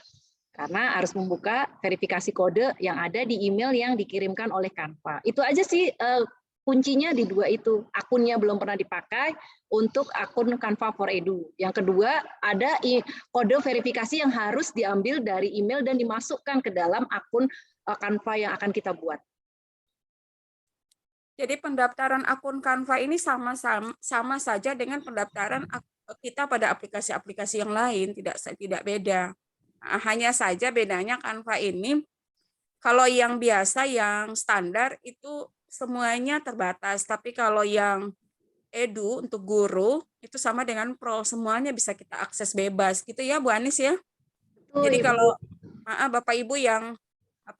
Karena harus membuka verifikasi kode yang ada di email yang dikirimkan oleh Canva. Itu aja sih kuncinya di dua itu. Akunnya belum pernah dipakai untuk akun Canva for Edu. Yang kedua, ada kode verifikasi yang harus diambil dari email dan dimasukkan ke dalam akun Canva yang akan kita buat. Jadi pendaftaran akun Canva ini sama saja dengan pendaftaran kita pada aplikasi-aplikasi yang lain, tidak beda. Nah, hanya saja bedanya Canva ini, kalau yang biasa, yang standar itu semuanya terbatas, tapi kalau yang Edu untuk guru itu sama dengan Pro, semuanya bisa kita akses bebas gitu ya Bu Anis ya. Jadi kalau Bapak Ibu yang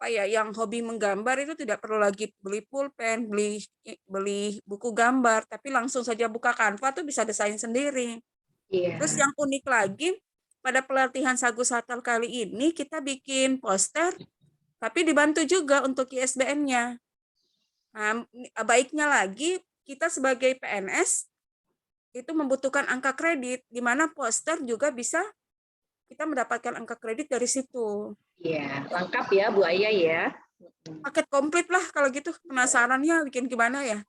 yang hobi menggambar itu tidak perlu lagi beli pulpen, beli buku gambar, tapi langsung saja buka Canva tuh bisa desain sendiri. Terus yang unik lagi pada pelatihan Sagu Satal kali ini kita bikin poster, tapi dibantu juga untuk ISBN-nya. Nah, baiknya lagi kita sebagai PNS itu membutuhkan angka kredit, di mana poster juga bisa kita mendapatkan angka kredit dari situ. Iya, lengkap ya Bu Aya ya. Paket komplit lah kalau gitu. Penasarannya bikin gimana ya?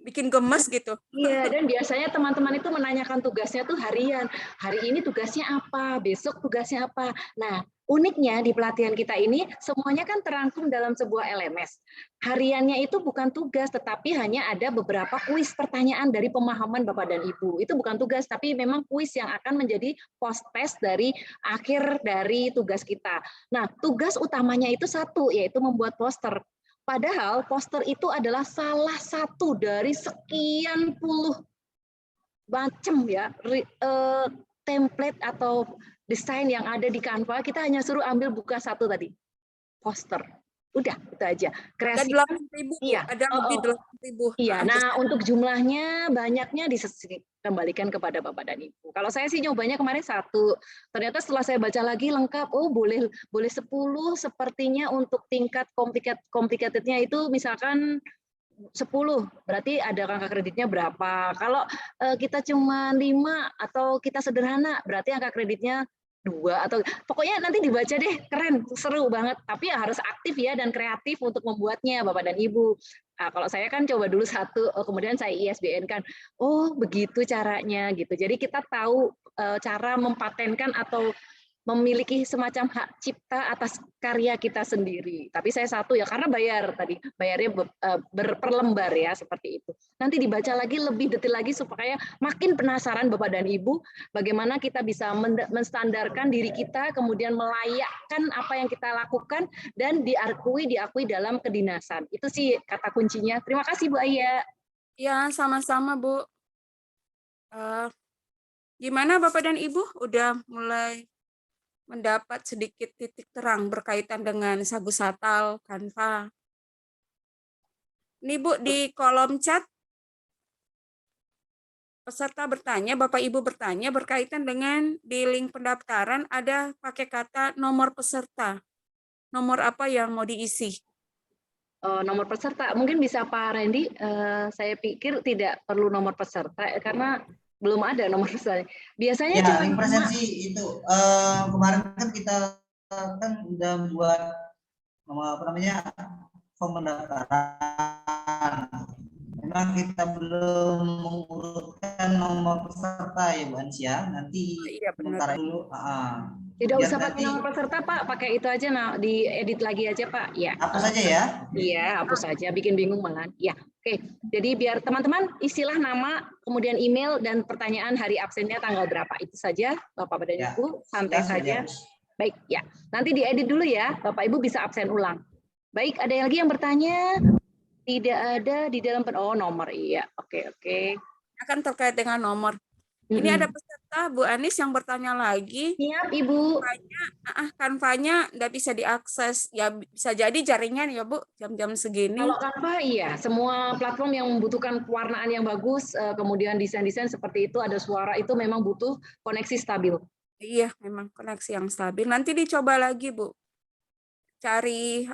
Bikin gemes gitu. Iya, dan biasanya teman-teman itu menanyakan tugasnya tuh harian. Hari ini tugasnya apa? Besok tugasnya apa? Nah, uniknya di pelatihan kita ini semuanya kan terangkum dalam sebuah LMS. Hariannya itu bukan tugas, tetapi hanya ada beberapa kuis pertanyaan dari pemahaman Bapak dan Ibu. Itu bukan tugas, tapi memang kuis yang akan menjadi post test dari akhir dari tugas kita. Nah, tugas utamanya itu satu, yaitu membuat poster. Padahal poster itu adalah salah satu dari sekian puluh macam ya template atau desain yang ada di Canva. Kita hanya suruh ambil buka satu tadi, poster. Udah, itu aja. Ada Kreasi. 8.000, Iya. ada lebih 8.000. Iya. Nah, untuk jumlahnya banyaknya dikembalikan kepada Bapak dan Ibu. Kalau saya sih nyobanya kemarin 1. Ternyata setelah saya baca lagi lengkap, oh boleh 10, sepertinya untuk tingkat complicatednya itu misalkan 10, berarti ada angka kreditnya berapa. Kalau kita cuma 5 atau kita sederhana, berarti angka kreditnya 2 atau pokoknya nanti dibaca deh, keren, seru banget. Tapi ya harus aktif ya dan kreatif untuk membuatnya Bapak dan Ibu. Nah, kalau saya kan coba dulu 1, kemudian saya ISBN kan, oh begitu caranya gitu. Jadi kita tahu cara mempatenkan atau memiliki semacam hak cipta atas karya kita sendiri. Tapi saya 1 ya karena bayarnya per lembar ya seperti itu. Nanti dibaca lagi lebih detail lagi supaya makin penasaran Bapak dan Ibu bagaimana kita bisa menstandarkan diri kita, kemudian melayakkan apa yang kita lakukan dan diakui dalam kedinasan. Itu sih kata kuncinya. Terima kasih Bu Aya. Ya, sama-sama Bu. Gimana Bapak dan Ibu? Udah mulai mendapat sedikit titik terang berkaitan dengan Sagu Satal, Canva. Ini Bu, di kolom chat peserta bertanya, Bapak Ibu bertanya berkaitan dengan di link pendaftaran ada pakai kata nomor peserta. Nomor apa yang mau diisi? Nomor peserta, mungkin bisa Pak Randy, saya pikir tidak perlu nomor peserta karena belum ada nomor peserta. Biasanya ya, cuma link presensi itu kemarin kan kita kan udah buat form pendaftaran. Memang kita belum mengurutkan nomor peserta ya Bu Ansia. Nanti sementara dulu. Tidak usah pakai nomor peserta Pak, pakai itu aja, diedit lagi aja Pak. Ya. Hapus saja ya? Iya, hapus saja, bikin bingung malah. Ya, oke. Jadi biar teman-teman istilah nama, kemudian email dan pertanyaan hari absennya tanggal berapa. Itu saja Bapak dan Ibu, santai saja. Baik, ya. Nanti diedit dulu ya, Bapak Ibu bisa absen ulang. Baik, ada lagi yang bertanya? Tidak ada di dalam nomor, iya. Oke. Akan terkait dengan nomor. Ini ada peserta Bu Anis yang bertanya lagi. Siap, Ibu. Canva-nya nggak bisa diakses. Ya bisa jadi jaringan ya Bu, jam-jam segini. Kalau Canva iya, semua platform yang membutuhkan pewarnaan yang bagus, kemudian desain-desain seperti itu, ada suara, itu memang butuh koneksi stabil. Iya, memang koneksi yang stabil. Nanti dicoba lagi Bu. Cari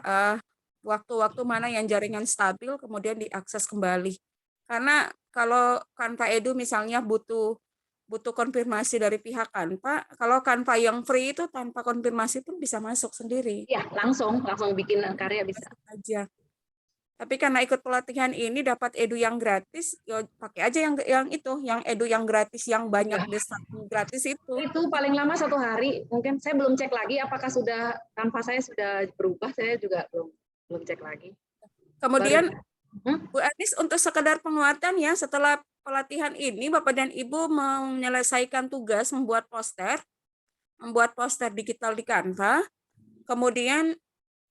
waktu-waktu mana yang jaringan stabil, kemudian diakses kembali. Karena kalau Canva Edu misalnya butuh konfirmasi dari pihak Canva, kalau Canva yang free itu tanpa konfirmasi pun bisa masuk sendiri. Ya, langsung bikin karya bisa aja. Tapi karena ikut pelatihan ini dapat Edu yang gratis, ya pakai aja yang Edu yang gratis yang banyak desain gratis itu. Itu paling lama 1 hari. Mungkin saya belum cek lagi apakah Canva saya sudah berubah, saya juga belum cek lagi. Kemudian Bu Anis untuk sekedar penguatan ya, setelah pelatihan ini Bapak dan Ibu menyelesaikan tugas membuat poster digital di Canva. Kemudian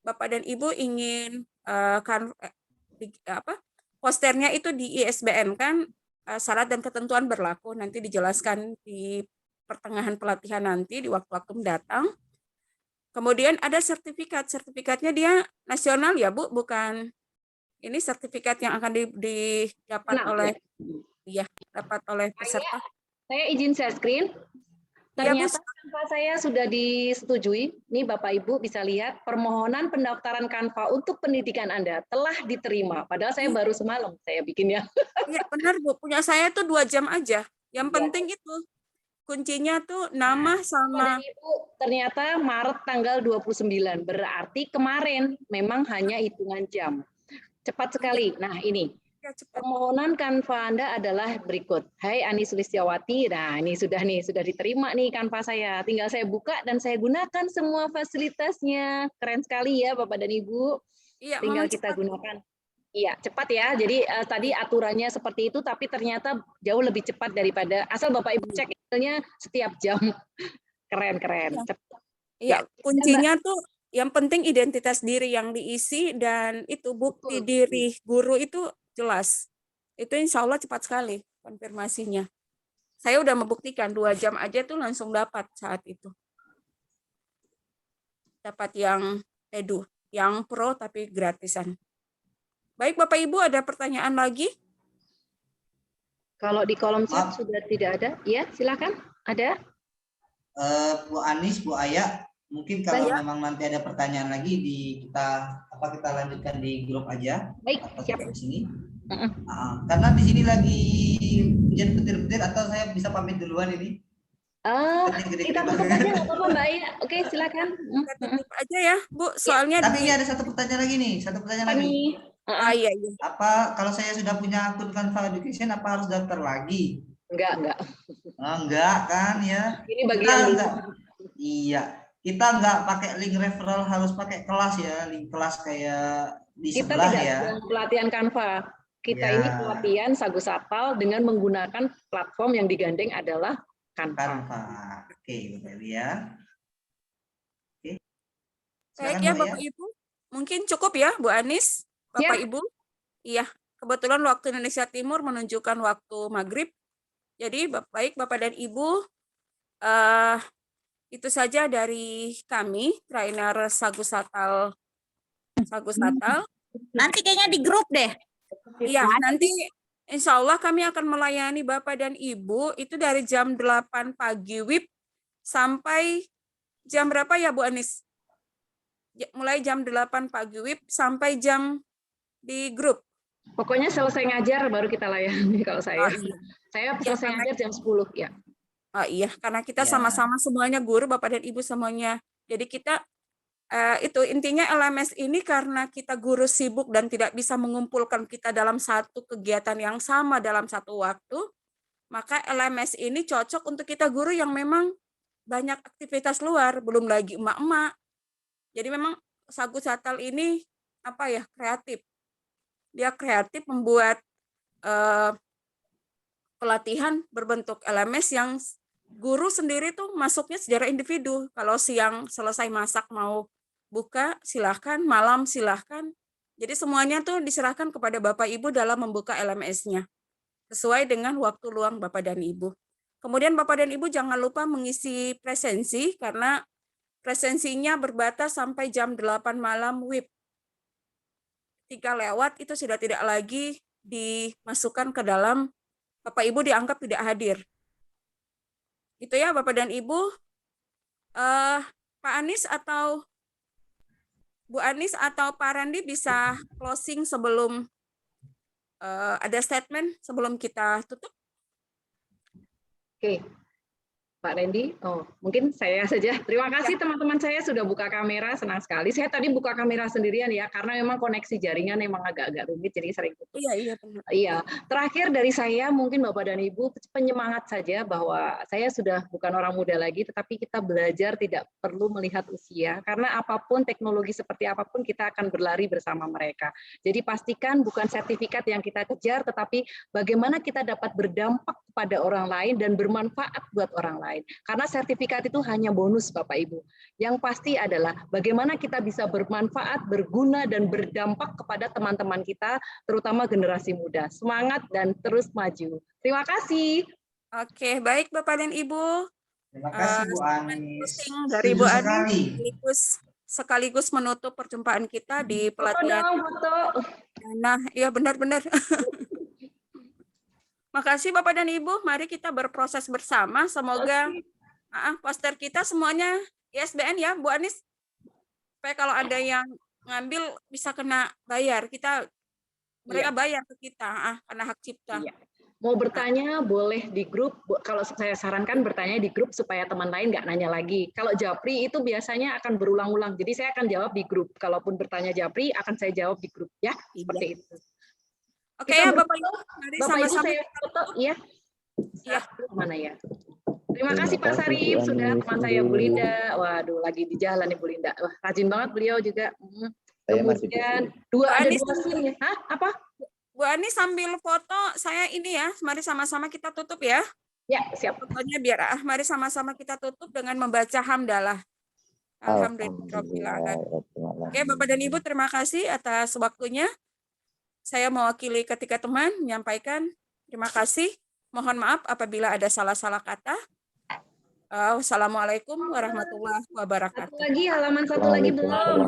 Bapak dan Ibu ingin posternya itu di ISBN kan, syarat dan ketentuan berlaku, nanti dijelaskan di pertengahan pelatihan nanti di waktu-waktu mendatang. Kemudian ada sertifikatnya dia nasional ya Bu, bukan ini sertifikat yang akan didapat dapat oleh peserta. Saya izin share screen. Ternyata Canva saya sudah disetujui. Nih Bapak Ibu bisa lihat permohonan pendaftaran Canva untuk pendidikan Anda telah diterima. Padahal saya baru semalam saya bikinnya. Iya benar Bu, punya saya tuh 2 jam aja. Yang penting itu kuncinya tuh nama sama. Ibu ternyata Maret tanggal 29. Berarti kemarin memang hanya hitungan jam. Cepat sekali. Nah, ini. Permohonan Canva Anda adalah berikut. Hai Ani Sulistiawati. Nah, ini sudah diterima nih Canva saya. Tinggal saya buka dan saya gunakan semua fasilitasnya. Keren sekali ya Bapak dan Ibu. Iya, tinggal kita gunakan. Iya, cepat ya. Jadi tadi aturannya seperti itu, tapi ternyata jauh lebih cepat daripada asal Bapak Ibu cek emailnya setiap jam. Keren. Iya, kuncinya tuh Yang penting identitas diri yang diisi dan itu bukti diri guru itu jelas. Itu insya Allah cepat sekali konfirmasinya. Saya udah membuktikan 2 jam aja tuh langsung dapat saat itu. Dapat yang edu, yang pro tapi gratisan. Baik Bapak Ibu, ada pertanyaan lagi? Kalau di kolom chat sudah tidak ada, ya silakan. Ada? Bu Anis, Bu Aya, mungkin kalau memang nanti ada pertanyaan lagi kita lanjutkan di grup aja. Baik, siap. Di sini. Karena di sini lagi hujan petir-petir, atau saya bisa pamit duluan ini? Kita tutup aja nggak apa-apa Mbak Aya. Oke, silakan. Kita tutup aja ya Bu, soalnya. Tapi ini ada satu pertanyaan lagi nih, Iya. Apa kalau saya sudah punya akun Canva Education, apa harus daftar lagi? Enggak. Enggak kan ya? Ini bagian iya, kita nggak pakai link referral, harus pakai kelas ya, link kelas kayak di sebelah ya. Kita tidak pelatihan Canva. Kita ini pelatihan Sagu Satal dengan menggunakan platform yang digandeng adalah Canva. Oke, Bapak Ibu ya. Oke. Baik ya Bapak Ibu, mungkin cukup ya Bu Anis, Bapak Ibu. Iya, kebetulan waktu Indonesia Timur menunjukkan waktu maghrib. Jadi baik Bapak dan Ibu, itu saja dari kami, trainer Sagu Satal. Nanti kayaknya di grup deh. Iya, nanti insya Allah kami akan melayani Bapak dan Ibu itu dari jam 8 pagi WIB sampai jam berapa ya Bu Anis? Mulai jam 8 pagi WIB sampai jam di grup. Pokoknya selesai ngajar baru kita layani kalau saya. Saya selesai ngajar jam 10 ya. Oh iya, karena kita sama-sama semuanya guru, Bapak dan Ibu semuanya. Jadi kita itu intinya LMS ini karena kita guru sibuk dan tidak bisa mengumpulkan kita dalam satu kegiatan yang sama dalam satu waktu, maka LMS ini cocok untuk kita guru yang memang banyak aktivitas luar, belum lagi emak-emak. Jadi memang Sagu Satal ini kreatif. Dia kreatif membuat pelatihan berbentuk LMS yang guru sendiri tuh masuknya secara individu. Kalau siang selesai masak mau buka, silahkan. Malam silahkan. Jadi semuanya tuh diserahkan kepada Bapak Ibu dalam membuka LMS-nya. Sesuai dengan waktu luang Bapak dan Ibu. Kemudian Bapak dan Ibu jangan lupa mengisi presensi, karena presensinya berbatas sampai jam 8 malam WIB. Ketika lewat itu sudah tidak lagi dimasukkan ke dalam, Bapak Ibu dianggap tidak hadir. Itu ya Bapak dan Ibu. Pak Anis atau Bu Anis atau Pak Randi bisa closing sebelum ada statement sebelum kita tutup. Oke. Pak Randy, mungkin saya saja. Terima kasih teman-teman saya sudah buka kamera, senang sekali. Saya tadi buka kamera sendirian ya, karena memang koneksi jaringan memang agak-agak rumit, jadi sering tutup. Iya. Terakhir dari saya, mungkin Bapak dan Ibu penyemangat saja bahwa saya sudah bukan orang muda lagi, tetapi kita belajar tidak perlu melihat usia, karena apapun teknologi seperti apapun kita akan berlari bersama mereka. Jadi pastikan bukan sertifikat yang kita kejar, tetapi bagaimana kita dapat berdampak kepada orang lain dan bermanfaat buat orang lain. Karena sertifikat itu hanya bonus Bapak Ibu. Yang pasti adalah bagaimana kita bisa bermanfaat, berguna, dan berdampak kepada teman-teman kita, terutama generasi muda. Semangat dan terus maju. Terima kasih. Oke, baik Bapak dan Ibu. Terima kasih Bu Anis. Dari Bu Anis sekaligus menutup perjumpaan kita di pelatihan. Nah, iya benar-benar. Makasih Bapak dan Ibu, mari kita berproses bersama. Semoga poster kita semuanya ISBN ya, Bu Anis. Supaya kalau ada yang ngambil bisa kena bayar. Mereka bayar ke kita karena hak cipta. Mau bertanya boleh di grup. Kalau saya sarankan bertanya di grup supaya teman lain nggak nanya lagi. Kalau Japri itu biasanya akan berulang-ulang. Jadi saya akan jawab di grup. Kalaupun bertanya Japri akan saya jawab di grup ya. Seperti itu. Oke ya Bapak Ibu, mari sama-sama saya foto ya. Iya, mana ya? Terima kasih Pak Sarif, sudah teman saya Bu Linda. Waduh, lagi di jalan nih Bu Linda. Wah, rajin banget beliau juga. Kemudian ada dua scene. Apa? Bu Ani sambil foto saya ini ya, mari sama-sama kita tutup ya. Ya, siap. Fotonya biar mari sama-sama kita tutup dengan membaca hamdalah. Alhamdulillah. Oke, Bapak dan Ibu, terima kasih atas waktunya. Saya mewakili ketiga teman menyampaikan terima kasih. Mohon maaf apabila ada salah-salah kata. Wassalamualaikum warahmatullahi wabarakatuh. Halaman satu lagi belum.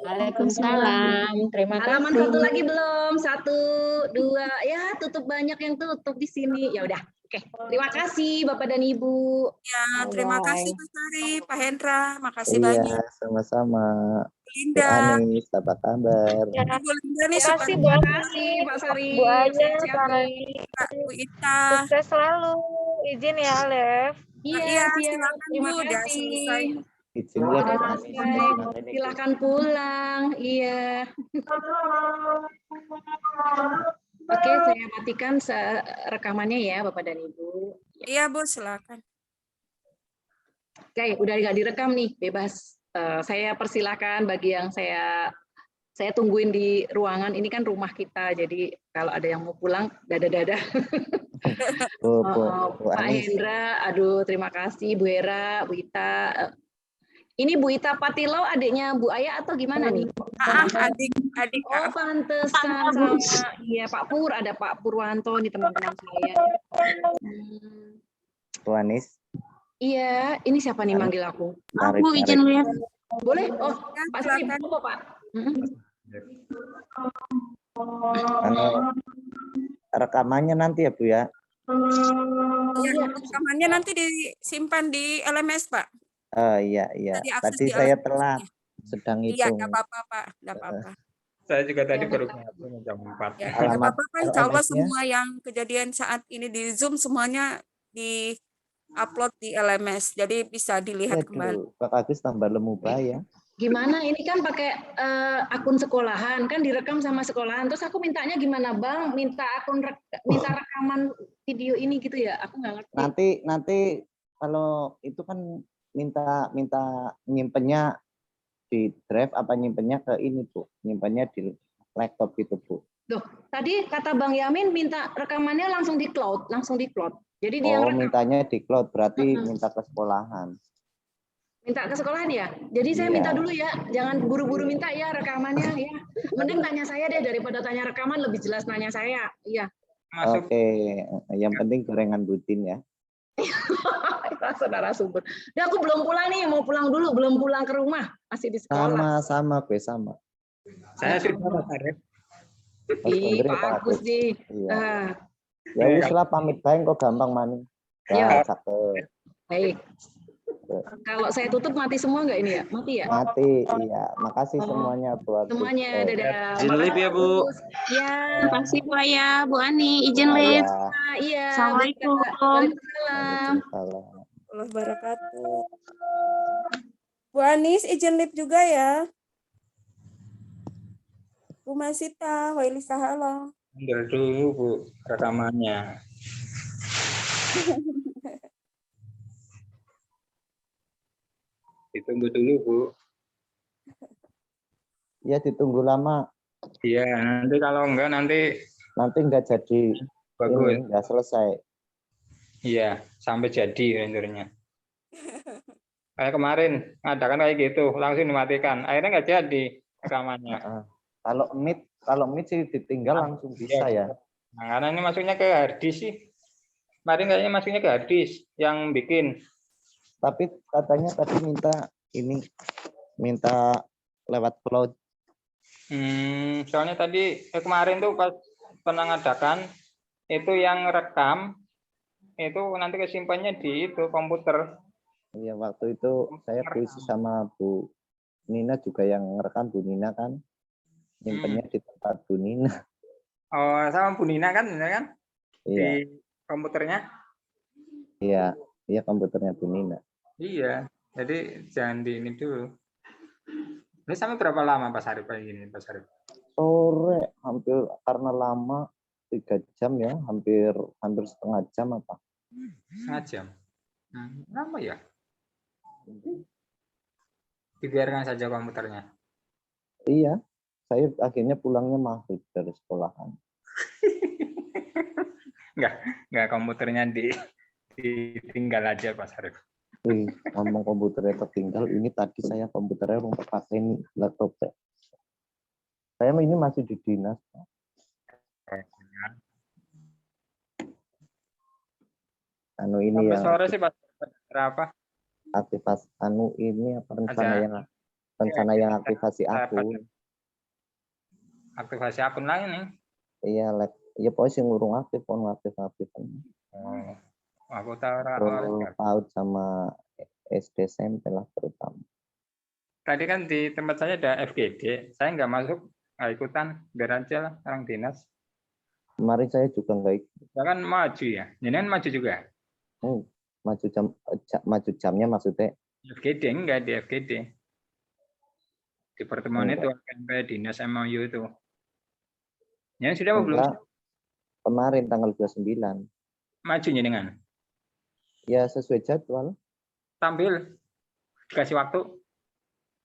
Waalaikumsalam. Terima kasih. Halaman satu lagi belum. 1, 2, ya tutup, banyak yang tutup di sini. Ya udah. Oke. Terima kasih Bapak dan Ibu. Ya, terima kasih Pak Sari, Pak Hendra, makasih Iya, banyak. sama-sama. Bu Linda. Anis, apa kabar? Ya, Bu Linda nih Terima kasih, Terima kasih Pak Sari. Bu Anya, Sehat-sehat Pak nih. Bu Ita. Sukses selalu. Izin ya, Alef. Iya, siap. silakan Terima Bu, udah kasih. selesai. Izin Udah ya, Bu selesai. Silakan pulang. Iya. Oke, saya matikan rekamannya ya, Bapak dan Ibu. Iya, Bu, silakan. Oke, udah nggak direkam nih, bebas. Saya persilakan bagi yang saya tungguin di ruangan. Ini kan rumah kita, jadi kalau ada yang mau pulang, dadah-dadah. Bu Pak Anis. Hendra, aduh terima kasih Bu Hera, Bu Ita. Ini Bu Ita Patilau adiknya Bu Aya atau gimana nih? Adik. Oh, pantesan sama. Iya, Pak Pur, ada Pak Purwanto nih teman-teman saya. Bu Anis. Iya, ini siapa nih manggil aku? Tarik, Bu, izin lihat. Boleh? Oh, Pak Sri, apa Pak? Rekamannya nanti ya Bu ya? Ya, rekamannya nanti disimpan di LMS, Pak. Iya. Diakses Tadi di saya LMS. telat, sedang Iya, hitung. nggak apa-apa, Pak. Nggak apa-apa. Saya juga tadi baru ngabung jam 4. Ya, nggak apa-apa, Pak. Insya Allah LMS-nya? semua yang kejadian saat ini di Zoom semuanya di-upload di LMS. Jadi bisa dilihat kembali. Pak Agus tambah lemubah ya. Gimana? Ini kan pakai akun sekolahan, kan direkam sama sekolahan. Terus aku mintanya gimana, Bang? Minta rekaman video ini gitu ya? Aku nggak ngerti. Nanti kalau itu kan minta nyimpennya di drive apa nyimpennya ke ini Bu? Nyimpennya di laptop gitu Bu. Loh, tadi kata Bang Yamin minta rekamannya langsung di cloud. Jadi dia mintanya di cloud, berarti minta ke sekolahan. Minta ke sekolahan ya? Jadi saya minta dulu ya, jangan buru-buru minta ya rekamannya ya. Mending tanya saya deh daripada tanya rekaman, lebih jelas nanya saya. Iya. Oke, yang penting gorengan Budin ya. Saudara sumber. Ya aku belum pulang nih, mau pulang dulu, belum pulang ke rumah, masih di sekolah. Sama. Saya sudah Pak Arif. Ih, bagus nih. Iya. Ya wis lah pamit bae kok gampang maning. Ya, cakep. Baik. Kalau saya tutup mati semua nggak ini ya? Mati ya? Mati, iya. Makasih semuanya buat semuanya. Dadah. Izin live ya Bu. Ya. Terima kasih Bu Aya, Bu Ani, izin live. Iya. Assalamualaikum. Waalaikumsalam. Allah barakatuh. Bu Anis izin live juga ya. Bu Masita, Wailisa, halo. Ambil dulu Bu rekamannya. Ditunggu dulu Bu. Ya ditunggu lama. Iya, nanti kalau enggak nanti nggak jadi. Bagus. Nggak selesai. Iya, sampai jadi rendernya. Kayak kemarin ngadakan kayak gitu, langsung dimatikan. Akhirnya nggak jadi rekamannya. Kalau Meet sih ditinggal langsung bisa ya. Nah, karena ini masuknya ke harddisk sih. Kemarin kayaknya masuknya ke harddisk yang bikin. Tapi katanya tadi minta lewat cloud. Soalnya tadi kemarin tuh pas pernah ngadakan itu yang rekam itu nanti kesimpannya di itu komputer. Iya, waktu itu saya puisi sama Bu Nina juga yang ngerekam Bu Nina kan. Nyimpennya di tempat Bu Nina. Oh, sama Bu Nina kan, benar kan? Iya. Di komputernya? Iya, komputernya Bu Nina. Iya, jadi jangan di ini dulu. Ini sampai berapa lama Pak Sarif kayak gini, Pak Sarif? Sore, hampir karena lama 3 jam ya, hampir setengah jam apa? Setengah jam. Lama ya? Dibiarkan saja komputernya. Iya, saya akhirnya pulangnya maghrib dari sekolahan. Enggak komputernya ditinggal aja Pak Sarif. Wih, ngomong komputernya tertinggal, ini tadi saya komputernya mau pakai laptop. Saya ini masih di dinas. Anu ini Sampai yang sore sih Pak. Berapa? aktivasi anu ini apa rencana yang aktivasi akun. Aktivasi akun lain nih. Iya, ya pokoknya sih ngurung aktif, Oh, aku tahu PAUD sama SD SMP lah terutama. Tadi kan di tempat saya ada FGD, saya nggak masuk, nggak ikutan, biar aja lah orang dinas. Kemarin saya juga nggak ikut. Saya kan maju ya, ini kan maju juga. Maju jamnya maksudnya? FGD enggak di FGD. Di pertemuan itu sampai dinas MOU itu. Ya sudah apa belum? Kemarin tanggal 29. Maju dengan? Ya sesuai jadwal. Tampil? Dikasih waktu?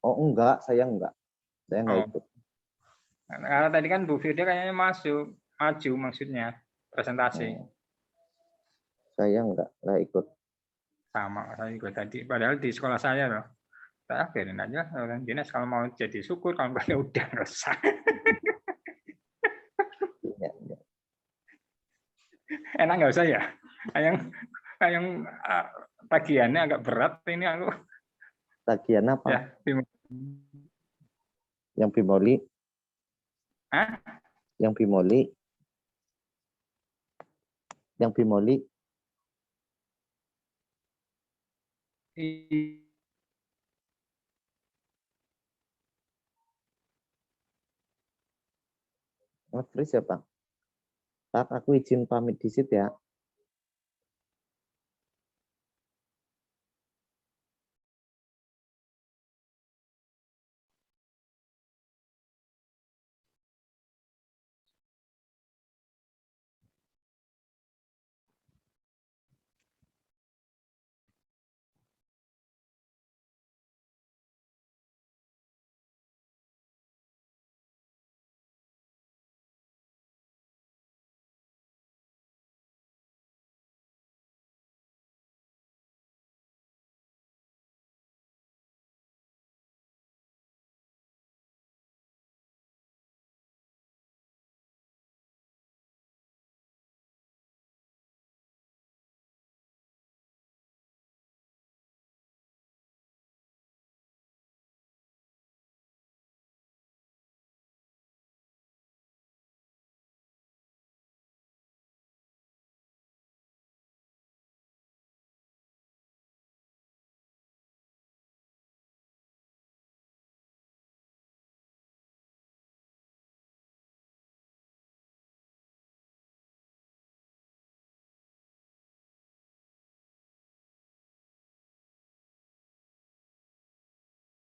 Oh enggak, saya enggak. Saya enggak ikut. Karena tadi kan Bu Firda kayaknya maju maksudnya presentasi. Saya enggak ikut. Sama saya juga tadi, padahal di sekolah saya loh. Saya biarin aja orang dinas kalau mau jadi syukur, kalau enggak ya udah nggak usah. Enak nggak usah ya? Yang tagihannya agak berat ini aku. Tagihan apa? Ya, yang Bimoli? Hah? Yang Bimoli? Yang Bimoli? Mas Fris ya Pak? Pak, aku izin pamit di situ ya.